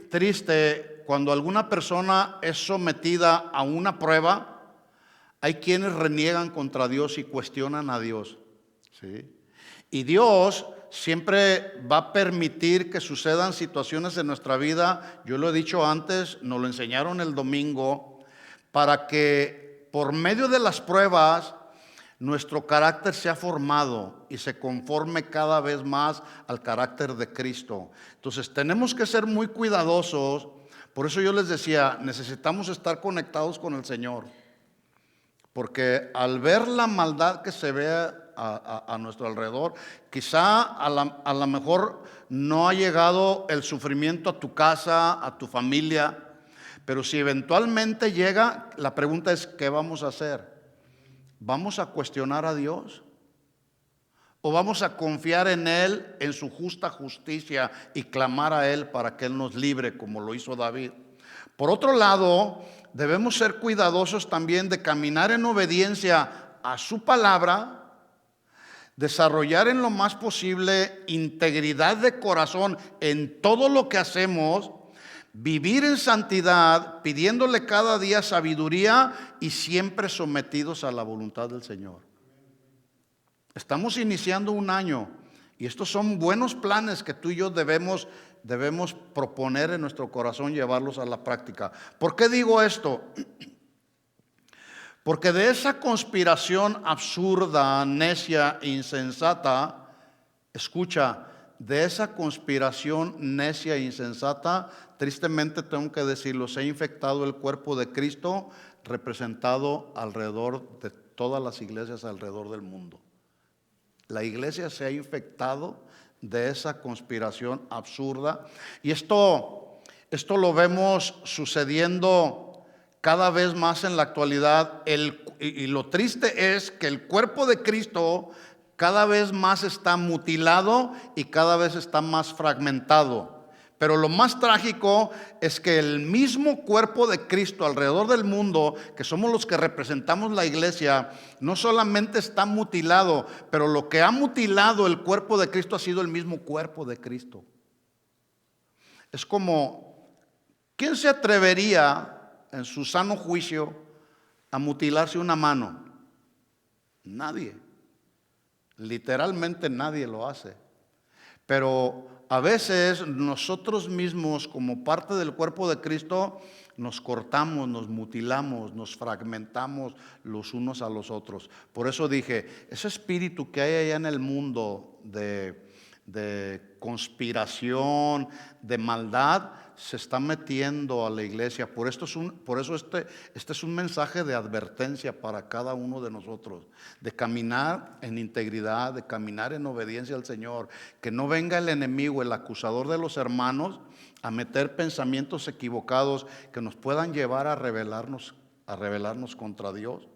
triste cuando alguna persona es sometida a una prueba. Hay quienes reniegan contra Dios y cuestionan a Dios, ¿sí? Y Dios siempre va a permitir que sucedan situaciones en nuestra vida. Yo lo he dicho antes, nos lo enseñaron el domingo, para que por medio de las pruebas nuestro carácter se ha formado y se conforme cada vez más al carácter de Cristo. Entonces tenemos que ser muy cuidadosos. Por eso yo les decía, necesitamos estar conectados con el Señor, porque al ver la maldad que se ve a nuestro alrededor, quizá a lo mejor no ha llegado el sufrimiento a tu casa, a tu familia, pero si eventualmente llega, la pregunta es, ¿qué vamos a hacer? ¿Vamos a cuestionar a Dios? ¿O vamos a confiar en Él, en su justa justicia, y clamar a Él para que Él nos libre, como lo hizo David? Por otro lado, debemos ser cuidadosos también de caminar en obediencia a su palabra, desarrollar en lo más posible integridad de corazón en todo lo que hacemos, vivir en santidad, pidiéndole cada día sabiduría y siempre sometidos a la voluntad del Señor. Estamos iniciando un año y estos son buenos planes que tú y yo debemos proponer en nuestro corazón, llevarlos a la práctica. ¿Por qué digo esto? Porque de esa conspiración absurda, necia, insensata, escucha, de esa conspiración necia e insensata, tristemente tengo que decirlo, se ha infectado el cuerpo de Cristo, representado alrededor de todas las iglesias alrededor del mundo. La iglesia se ha infectado de esa conspiración absurda, y esto lo vemos sucediendo cada vez más en la actualidad. Y lo triste es que el cuerpo de Cristo cada vez más está mutilado y cada vez está más fragmentado. Pero lo más trágico es que el mismo cuerpo de Cristo alrededor del mundo, que somos los que representamos la iglesia, no solamente está mutilado, pero lo que ha mutilado el cuerpo de Cristo ha sido el mismo cuerpo de Cristo. Es como, ¿quién se atrevería en su sano juicio a mutilarse una mano? Nadie. Literalmente nadie lo hace. Pero a veces nosotros mismos, como parte del cuerpo de Cristo, nos cortamos, nos mutilamos, nos fragmentamos los unos a los otros. Por eso dije, ese espíritu que hay allá en el mundo de conspiración, de maldad, se está metiendo a la iglesia. Por eso este es un mensaje de advertencia para cada uno de nosotros, de caminar en integridad, de caminar en obediencia al Señor. Que no venga el enemigo, el acusador de los hermanos, a meter pensamientos equivocados que nos puedan llevar a rebelarnos contra Dios.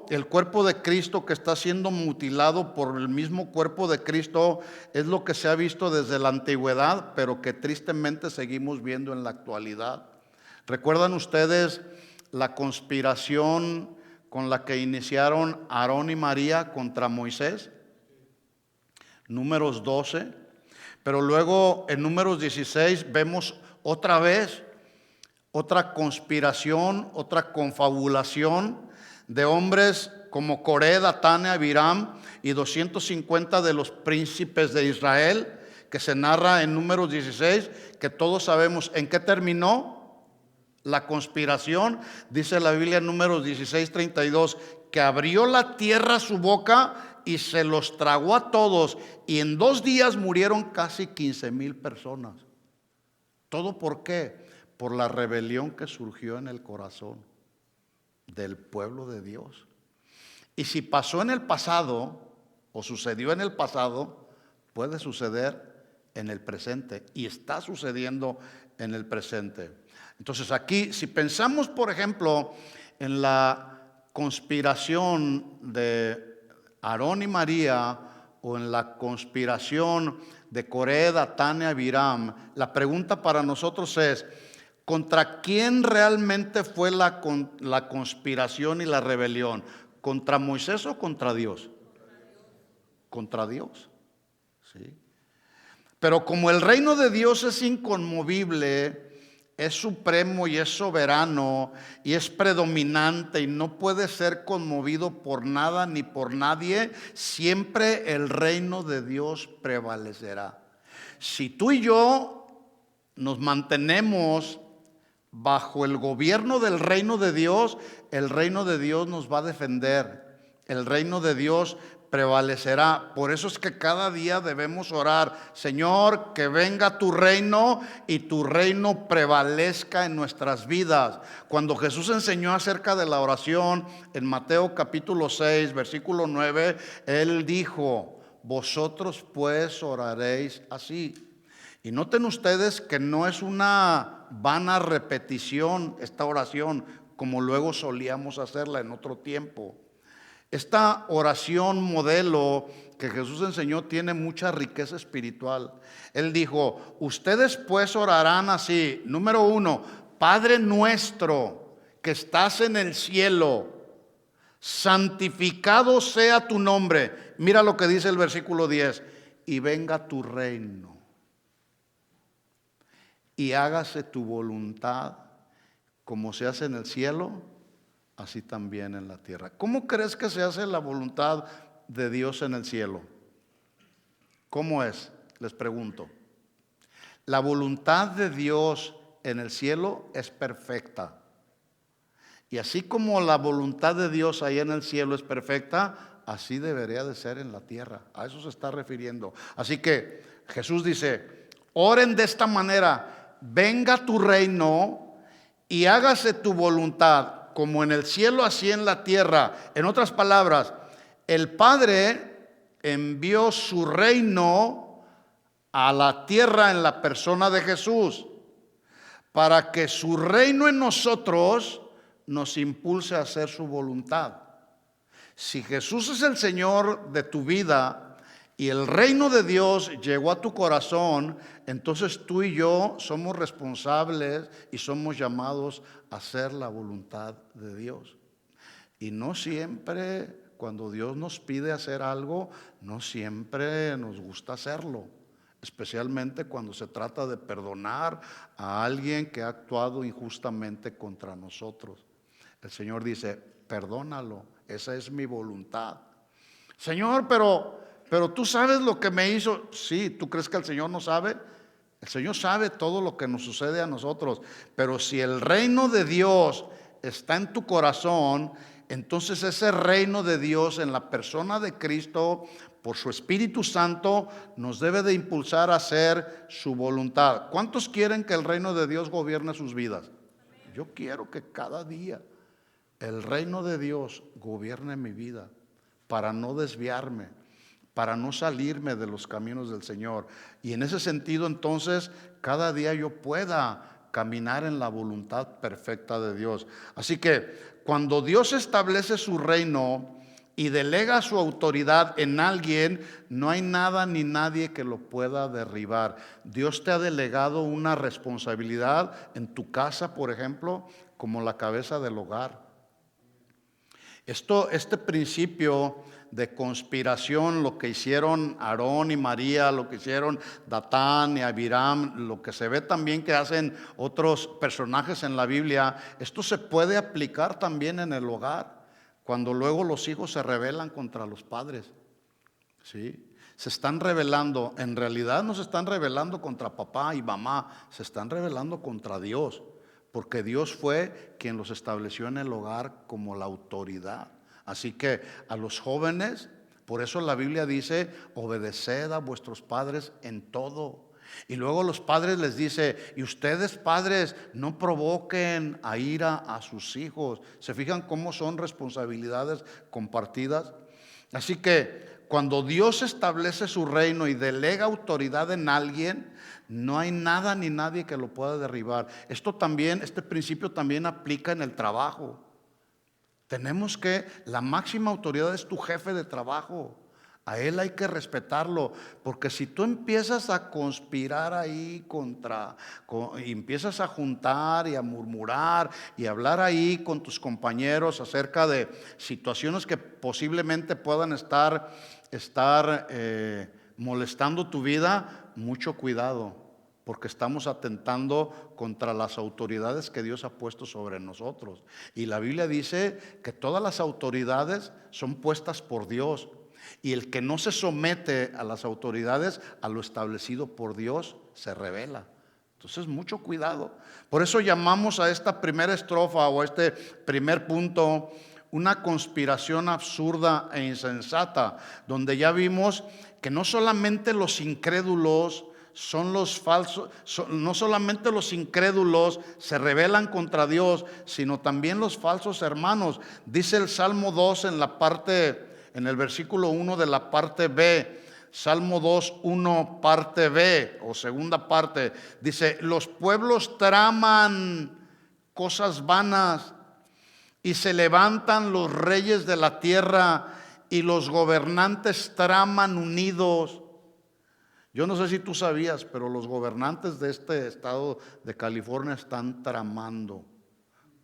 El cuerpo de Cristo que está siendo mutilado por el mismo cuerpo de Cristo, es lo que se ha visto desde la antigüedad, pero que tristemente seguimos viendo en la actualidad. ¿Recuerdan ustedes la conspiración con la que iniciaron Aarón y María contra Moisés? Números 12. Pero luego en Números 16 vemos otra vez otra conspiración, otra confabulación de hombres como Coré, Datán y Abiram, y 250 de los príncipes de Israel, que se narra en Números 16, que todos sabemos en qué terminó la conspiración. Dice la Biblia en Números 16:32, que abrió la tierra su boca y se los tragó a todos, y en 2 días murieron casi 15,000 personas. ¿Todo por qué? Por la rebelión que surgió en el corazón del pueblo de Dios. Y si pasó en el pasado o sucedió en el pasado, puede suceder en el presente, y está sucediendo en el presente. Entonces aquí, si pensamos por ejemplo en la conspiración de Aarón y María, o en la conspiración de Coré, Datán y Abiram, la pregunta para nosotros es: ¿contra quién realmente fue la conspiración y la rebelión? ¿Contra Moisés o contra Dios? Contra Dios, ¿sí? Pero como el reino de Dios es inconmovible, es supremo y es soberano y es predominante y no puede ser conmovido por nada ni por nadie, siempre el reino de Dios prevalecerá. Si tú y yo nos mantenemos bajo el gobierno del reino de Dios, el reino de Dios nos va a defender, el reino de Dios prevalecerá. Por eso es que cada día debemos orar: Señor, que venga tu reino y tu reino prevalezca en nuestras vidas. Cuando Jesús enseñó acerca de la oración en Mateo capítulo 6, versículo 9, Él dijo: vosotros pues oraréis así. Y noten ustedes que no es una vana repetición esta oración, como luego solíamos hacerla en otro tiempo. Esta oración modelo que Jesús enseñó tiene mucha riqueza espiritual. Él dijo: ustedes pues orarán así. Número 1, Padre nuestro que estás en el cielo, santificado sea tu nombre. Mira lo que dice el versículo 10: y venga tu reino, y hágase tu voluntad, como se hace en el cielo, así también en la tierra. ¿Cómo crees que se hace la voluntad de Dios en el cielo? ¿Cómo es? Les pregunto. La voluntad de Dios en el cielo es perfecta. Y así como la voluntad de Dios ahí en el cielo es perfecta, así debería de ser en la tierra. A eso se está refiriendo. Así que Jesús dice: oren de esta manera: venga tu reino y hágase tu voluntad. como en el cielo, así en la tierra. En otras palabras, el Padre envió su reino a la tierra en la persona de Jesús, para que su reino en nosotros nos impulse a hacer su voluntad. Si Jesús es el Señor de tu vida y el reino de Dios llegó a tu corazón, entonces tú y yo somos responsables y somos llamados a hacer la voluntad de Dios. Y no siempre, cuando Dios nos pide hacer algo, no siempre nos gusta hacerlo. Especialmente cuando se trata de perdonar a alguien que ha actuado injustamente contra nosotros. El Señor dice, perdónalo, esa es mi voluntad. Señor, pero tú sabes lo que me hizo. Sí, ¿tú crees que el Señor no sabe? El Señor sabe todo lo que nos sucede a nosotros. Pero si el reino de Dios está en tu corazón, entonces ese reino de Dios en la persona de Cristo, por su Espíritu Santo, nos debe de impulsar a hacer su voluntad. ¿Cuántos quieren que el reino de Dios gobierne sus vidas? Yo quiero que cada día el reino de Dios gobierne mi vida, para no desviarme, para no salirme de los caminos del Señor. Y en ese sentido, entonces, cada día yo pueda caminar en la voluntad perfecta de Dios. Así que cuando Dios establece su reino y delega su autoridad en alguien, no hay nada ni nadie que lo pueda derribar. Dios te ha delegado una responsabilidad en tu casa, por ejemplo, como la cabeza del hogar. Este principio de conspiración, lo que hicieron Aarón y María, lo que hicieron Datán y Abiram, lo que se ve también que hacen otros personajes en la Biblia, esto se puede aplicar también en el hogar, cuando luego los hijos se rebelan contra los padres. ¿Sí? Se están rebelando, en realidad no se están rebelando contra papá y mamá, se están rebelando contra Dios. Porque Dios fue quien los estableció en el hogar como la autoridad. Así que a los jóvenes, por eso la Biblia dice, obedeced a vuestros padres en todo. Y luego los padres les dice, y ustedes padres no provoquen a ira a sus hijos. ¿Se fijan cómo son responsabilidades compartidas? Así que cuando Dios establece su reino y delega autoridad en alguien, no hay nada ni nadie que lo pueda derribar. Este principio también aplica en el trabajo. La máxima autoridad es tu jefe de trabajo. A él hay que respetarlo, porque si tú empiezas a conspirar ahí y empiezas a juntar y a murmurar y a hablar ahí con tus compañeros acerca de situaciones que posiblemente puedan estar molestando tu vida, mucho cuidado, porque estamos atentando contra las autoridades que Dios ha puesto sobre nosotros. Y la Biblia dice que todas las autoridades son puestas por Dios. Y el que no se somete a las autoridades, a lo establecido por Dios, se rebela. Entonces, mucho cuidado. Por eso llamamos a esta primera estrofa o a este primer punto una conspiración absurda e insensata, donde ya vimos que no solamente los incrédulos son los falsos, no solamente los incrédulos se rebelan contra Dios, sino también los falsos hermanos. Dice el Salmo 2 en el versículo 1 de la parte B, Salmo 2, 1, parte B o segunda parte, dice: los pueblos traman cosas vanas y se levantan los reyes de la tierra y los gobernantes traman unidos. Yo no sé si tú sabías, pero los gobernantes de este estado de California están tramando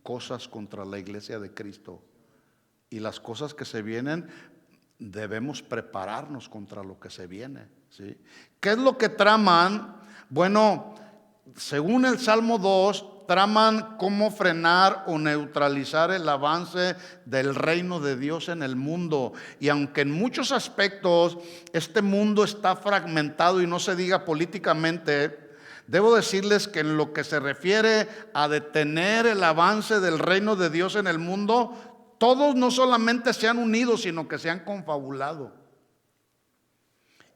cosas contra la iglesia de Cristo. Y las cosas que se vienen, debemos prepararnos contra lo que se viene, ¿sí? ¿Qué es lo que traman? Bueno, según el Salmo 2, traman cómo frenar o neutralizar el avance del reino de Dios en el mundo. Y aunque en muchos aspectos este mundo está fragmentado y no se diga políticamente, debo decirles que en lo que se refiere a detener el avance del reino de Dios en el mundo, todos no solamente se han unido, sino que se han confabulado.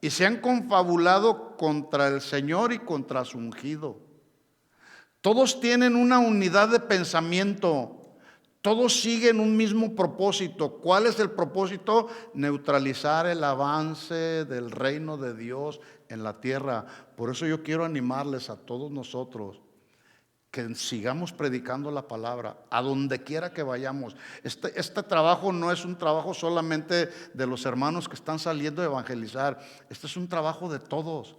Y se han confabulado contra el Señor y contra su ungido. Todos tienen una unidad de pensamiento. Todos siguen un mismo propósito. ¿Cuál es el propósito? Neutralizar el avance del reino de Dios en la tierra. Por eso yo quiero animarles a todos nosotros que sigamos predicando la palabra a donde quiera que vayamos. Este trabajo no es un trabajo solamente de los hermanos que están saliendo a evangelizar. Este es un trabajo de todos.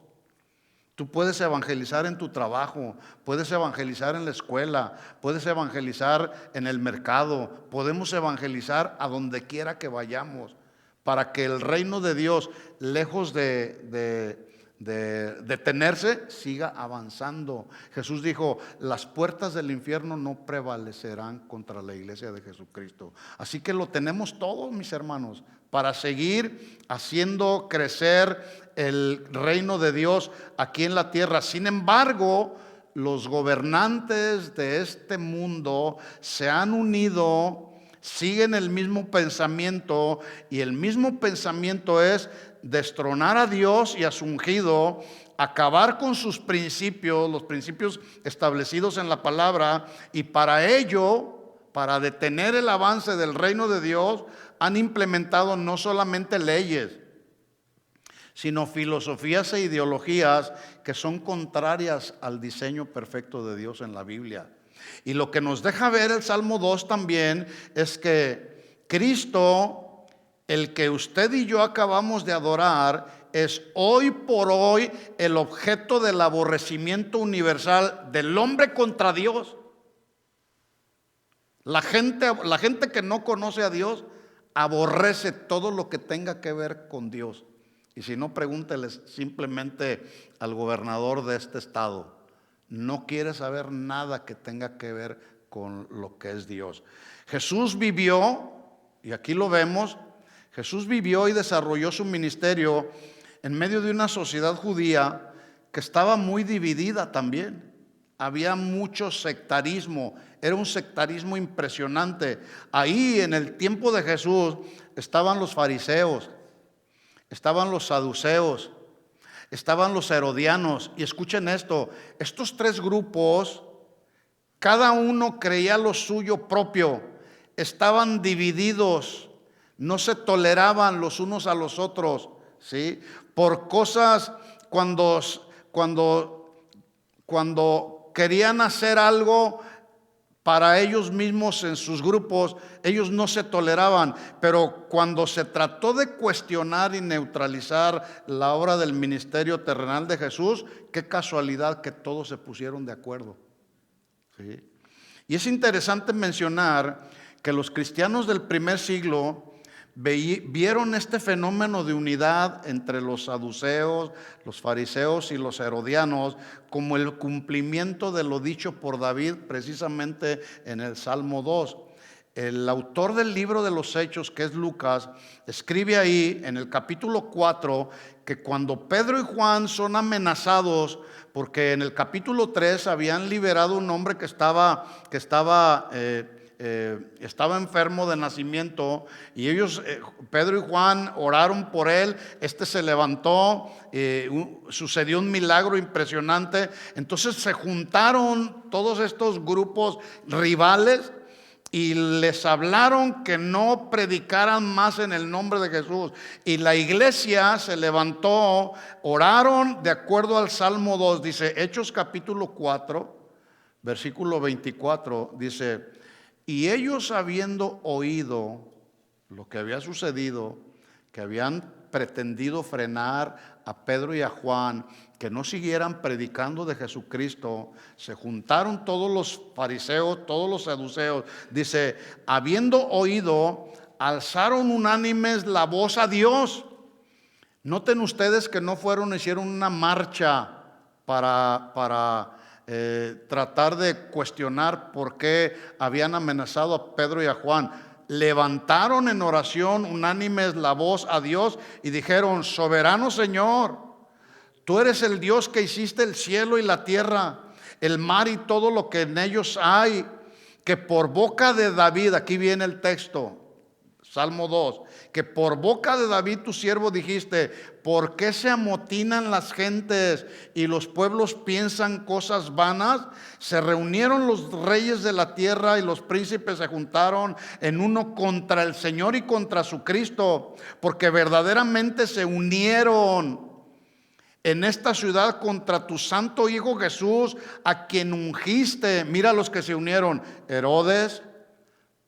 Tú puedes evangelizar en tu trabajo, puedes evangelizar en la escuela, puedes evangelizar en el mercado, podemos evangelizar a donde quiera que vayamos, para que el reino de Dios, lejos de detenerse, siga avanzando. Jesús dijo: las puertas del infierno no prevalecerán contra la iglesia de Jesucristo. Así que lo tenemos todos, mis hermanos, para seguir haciendo crecer el reino de Dios aquí en la tierra. Sin embargo, los gobernantes de este mundo se han unido, siguen el mismo pensamiento, y el mismo pensamiento es destronar a Dios y a su ungido, acabar con sus principios, los principios establecidos en la palabra, y para ello, para detener el avance del reino de Dios, han implementado no solamente leyes, sino filosofías e ideologías que son contrarias al diseño perfecto de Dios en la Biblia. Y lo que nos deja ver el Salmo 2 también es que Cristo, el que usted y yo acabamos de adorar, es hoy por hoy el objeto del aborrecimiento universal del hombre contra Dios. La gente que no conoce a Dios aborrece todo lo que tenga que ver con Dios. Y si no, pregúnteles simplemente al gobernador de este estado. No quiere saber nada que tenga que ver con lo que es Dios. Jesús vivió, y aquí lo vemos, Jesús vivió y desarrolló su ministerio en medio de una sociedad judía que estaba muy dividida también. Había mucho sectarismo, era un sectarismo impresionante. Ahí en el tiempo de Jesús estaban los fariseos, estaban los saduceos, estaban los herodianos. Y escuchen esto, estos tres grupos, cada uno creía lo suyo propio, estaban divididos, no se toleraban los unos a los otros, ¿sí? Por cosas, cuando querían hacer algo para ellos mismos en sus grupos, ellos no se toleraban. Pero cuando se trató de cuestionar y neutralizar la obra del ministerio terrenal de Jesús, qué casualidad que todos se pusieron de acuerdo, ¿sí? Y es interesante mencionar que los cristianos del primer siglo vieron este fenómeno de unidad entre los saduceos, los fariseos y los herodianos como el cumplimiento de lo dicho por David precisamente en el Salmo 2. El autor del libro de los Hechos, que es Lucas, escribe ahí en el capítulo 4 que cuando Pedro y Juan son amenazados, porque en el capítulo 3 habían liberado un hombre que estaba enfermo de nacimiento, y ellos, Pedro y Juan, oraron por él. Se levantó, sucedió un milagro impresionante. Entonces se juntaron todos estos grupos rivales y les hablaron que no predicaran más en el nombre de Jesús. Y la iglesia se levantó, oraron de acuerdo al Salmo 2. Dice Hechos capítulo 4, versículo 24, dice: y ellos, habiendo oído lo que había sucedido, que habían pretendido frenar a Pedro y a Juan, que no siguieran predicando de Jesucristo, se juntaron todos los fariseos, todos los saduceos. Dice, habiendo oído, alzaron unánimes la voz a Dios. Noten ustedes que no hicieron una marcha para tratar de cuestionar por qué habían amenazado a Pedro y a Juan. Levantaron en oración unánimes la voz a Dios y dijeron: soberano Señor, tú eres el Dios que hiciste el cielo y la tierra, el mar y todo lo que en ellos hay, que por boca de David, aquí viene el texto, Salmo 2, que por boca de David tu siervo dijiste: ¿por qué se amotinan las gentes y los pueblos piensan cosas vanas? Se reunieron los reyes de la tierra y los príncipes se juntaron en uno contra el Señor y contra su Cristo, porque verdaderamente se unieron en esta ciudad contra tu santo Hijo Jesús, a quien ungiste. Mira los que se unieron: Herodes,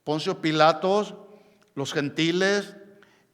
Poncio Pilatos, los gentiles,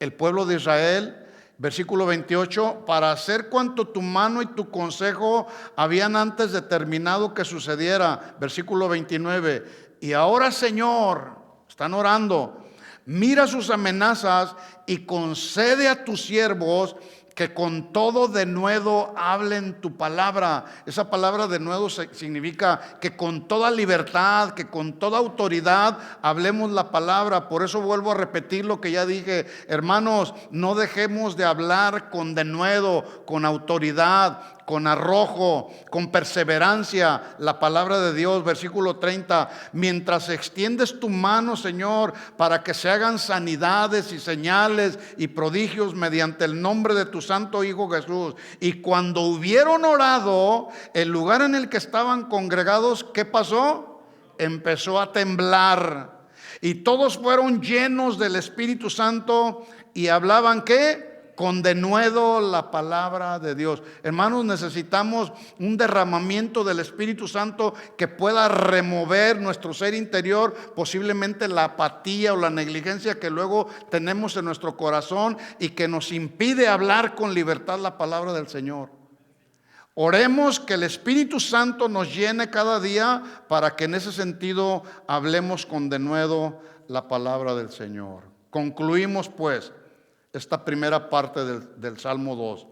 el pueblo de Israel. Versículo 28, para hacer cuanto tu mano y tu consejo habían antes determinado que sucediera. Versículo 29, y ahora, Señor, están orando, mira sus amenazas y concede a tus siervos que con todo denuedo hablen tu palabra. Esa palabra denuedo significa que con toda libertad, que con toda autoridad hablemos la palabra. Por eso vuelvo a repetir lo que ya dije. Hermanos, no dejemos de hablar con denuedo, con autoridad, con arrojo, con perseverancia la palabra de Dios. Versículo 30, mientras extiendes tu mano, Señor, para que se hagan sanidades y señales y prodigios mediante el nombre de tu santo Hijo Jesús. Y cuando hubieron orado, el lugar en el que estaban congregados, ¿qué pasó? Empezó a temblar, y todos fueron llenos del Espíritu Santo y hablaban, ¿qué? Con denuedo la palabra de Dios. Hermanos, necesitamos un derramamiento del Espíritu Santo que pueda remover nuestro ser interior, posiblemente la apatía o la negligencia que luego tenemos en nuestro corazón y que nos impide hablar con libertad la palabra del Señor. Oremos que el Espíritu Santo nos llene cada día para que en ese sentido hablemos con denuedo la palabra del Señor. Concluimos pues esta primera parte del Salmo 2.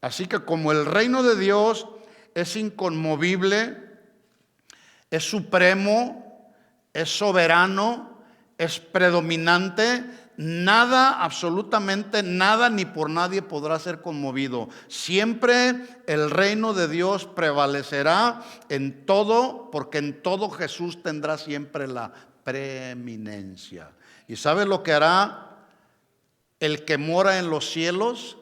Así que como el reino de Dios es inconmovible, es supremo, es soberano, es predominante, nada, absolutamente nada, ni por nadie podrá ser conmovido. Siempre el reino de Dios prevalecerá en todo, porque en todo Jesús tendrá siempre la preeminencia. ¿Y sabe lo que hará el que mora en los cielos?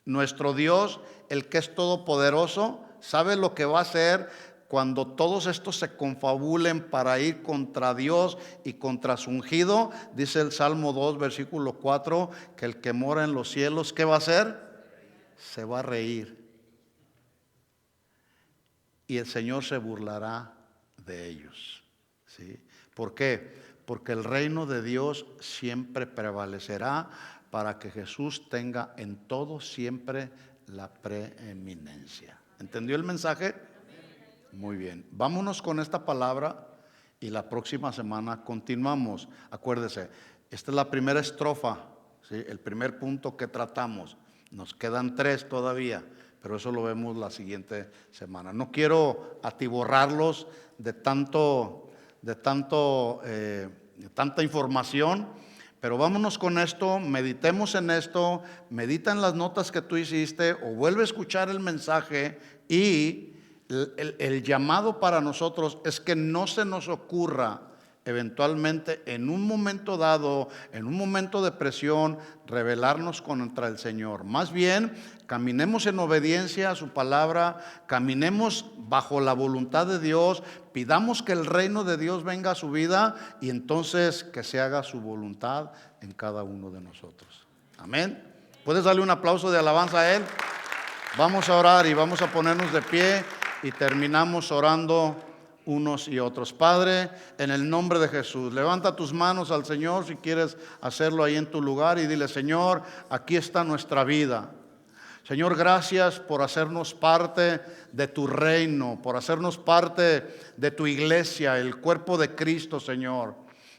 Nuestro Dios, el que es todopoderoso, ¿sabe lo que va a hacer cuando todos estos se confabulen para ir contra Dios y contra su ungido? Dice el Salmo 2, versículo 4, que el que mora en los cielos, ¿qué va a hacer? Se va a reír. Y el Señor se burlará de ellos. ¿Sí? ¿Por qué? Porque el reino de Dios siempre prevalecerá para que Jesús tenga en todo siempre la preeminencia. ¿Entendió el mensaje? Muy bien. Vámonos con esta palabra y la próxima semana continuamos. Acuérdese, esta es la primera estrofa, ¿sí? El primer punto que tratamos. Nos quedan 3 todavía, pero eso lo vemos la siguiente semana. No quiero atiborrarlos de tanta información, pero vámonos con esto, meditemos en esto, medita en las notas que tú hiciste o vuelve a escuchar el mensaje. Y el llamado para nosotros es que no se nos ocurra eventualmente en un momento dado, en un momento de presión, rebelarnos contra el Señor. Más bien, caminemos en obediencia a su palabra, caminemos bajo la voluntad de Dios, pidamos que el reino de Dios venga a su vida y entonces que se haga su voluntad en cada uno de nosotros. Amén. ¿Puedes darle un aplauso de alabanza a Él? Vamos a orar y vamos a ponernos de pie y terminamos orando unos y otros. Padre, en el nombre de Jesús, levanta tus manos al Señor si quieres hacerlo ahí en tu lugar y dile: Señor, aquí está nuestra vida. Señor, gracias por hacernos parte de tu reino, por hacernos parte de tu iglesia, el cuerpo de Cristo, Señor.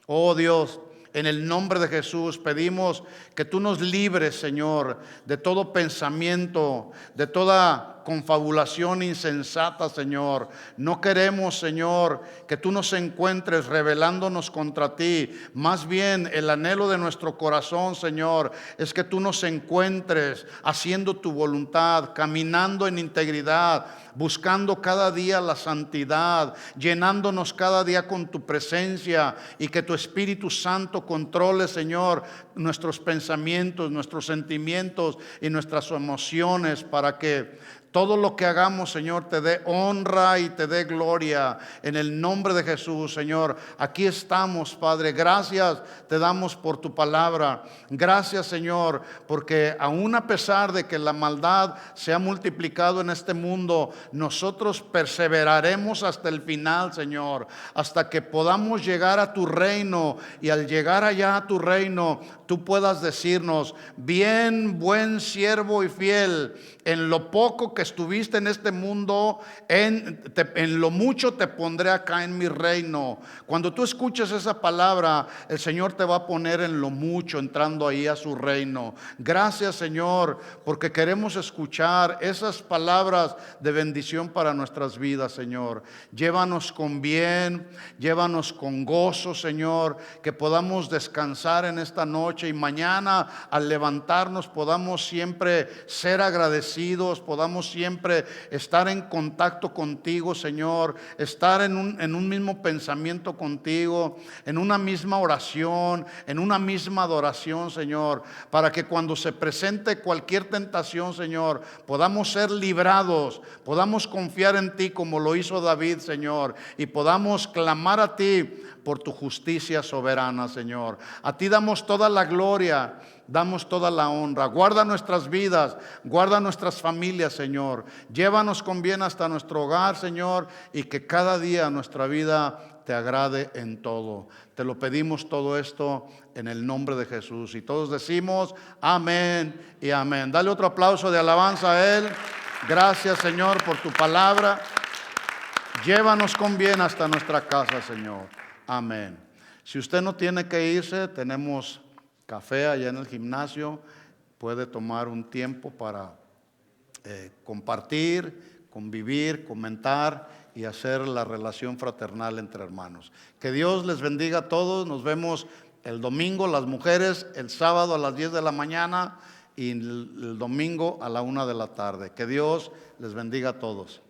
Oh Dios, en el nombre de Jesús pedimos que tú nos libres, Señor, de todo pensamiento, de toda confabulación insensata, Señor. No queremos, Señor, que tú nos encuentres rebelándonos contra ti. Más bien, el anhelo de nuestro corazón, Señor, es que tú nos encuentres haciendo tu voluntad, caminando en integridad, buscando cada día la santidad, llenándonos cada día con tu presencia, y que tu Espíritu Santo controle, Señor, nuestros pensamientos, nuestros sentimientos y nuestras emociones, para que todo lo que hagamos, Señor, te dé honra y te dé gloria. En el nombre de Jesús, Señor, aquí estamos, Padre. Gracias te damos por tu palabra. Gracias, Señor, porque aún a pesar de que la maldad se ha multiplicado en este mundo, nosotros perseveraremos hasta el final, Señor, hasta que podamos llegar a tu reino. Y al llegar allá a tu reino, tú puedas decirnos: bien, buen siervo y fiel, en lo poco que estuviste en este mundo, en lo mucho te pondré acá en mi reino. Cuando tú escuches esa palabra, el Señor te va a poner en lo mucho, entrando ahí a su reino. Gracias, Señor, porque queremos escuchar esas palabras de bendición para nuestras vidas, Señor. Llévanos con bien, llévanos con gozo, Señor, que podamos descansar en esta noche, y mañana al levantarnos podamos siempre ser agradecidos, podamos siempre estar en contacto contigo, Señor, estar en un mismo pensamiento contigo, en una misma oración, en una misma adoración, Señor, para que cuando se presente cualquier tentación, Señor, podamos ser librados, podamos confiar en ti como lo hizo David, Señor, y podamos clamar a ti por tu justicia soberana, Señor. A ti damos toda la gloria, damos toda la honra. Guarda nuestras vidas, guarda nuestras familias, Señor. Llévanos con bien hasta nuestro hogar, Señor, y que cada día nuestra vida te agrade en todo. Te lo pedimos todo esto en el nombre de Jesús. Y todos decimos amén y amén. Dale otro aplauso de alabanza a Él. Gracias, Señor, por tu palabra. Llévanos con bien hasta nuestra casa, Señor. Amén. Si usted no tiene que irse, tenemos café allá en el gimnasio. Puede tomar un tiempo para compartir, convivir, comentar y hacer la relación fraternal entre hermanos. Que Dios les bendiga a todos. Nos vemos el domingo, las mujeres, el sábado a las 10 de la mañana y el domingo a la 1 de la tarde. Que Dios les bendiga a todos.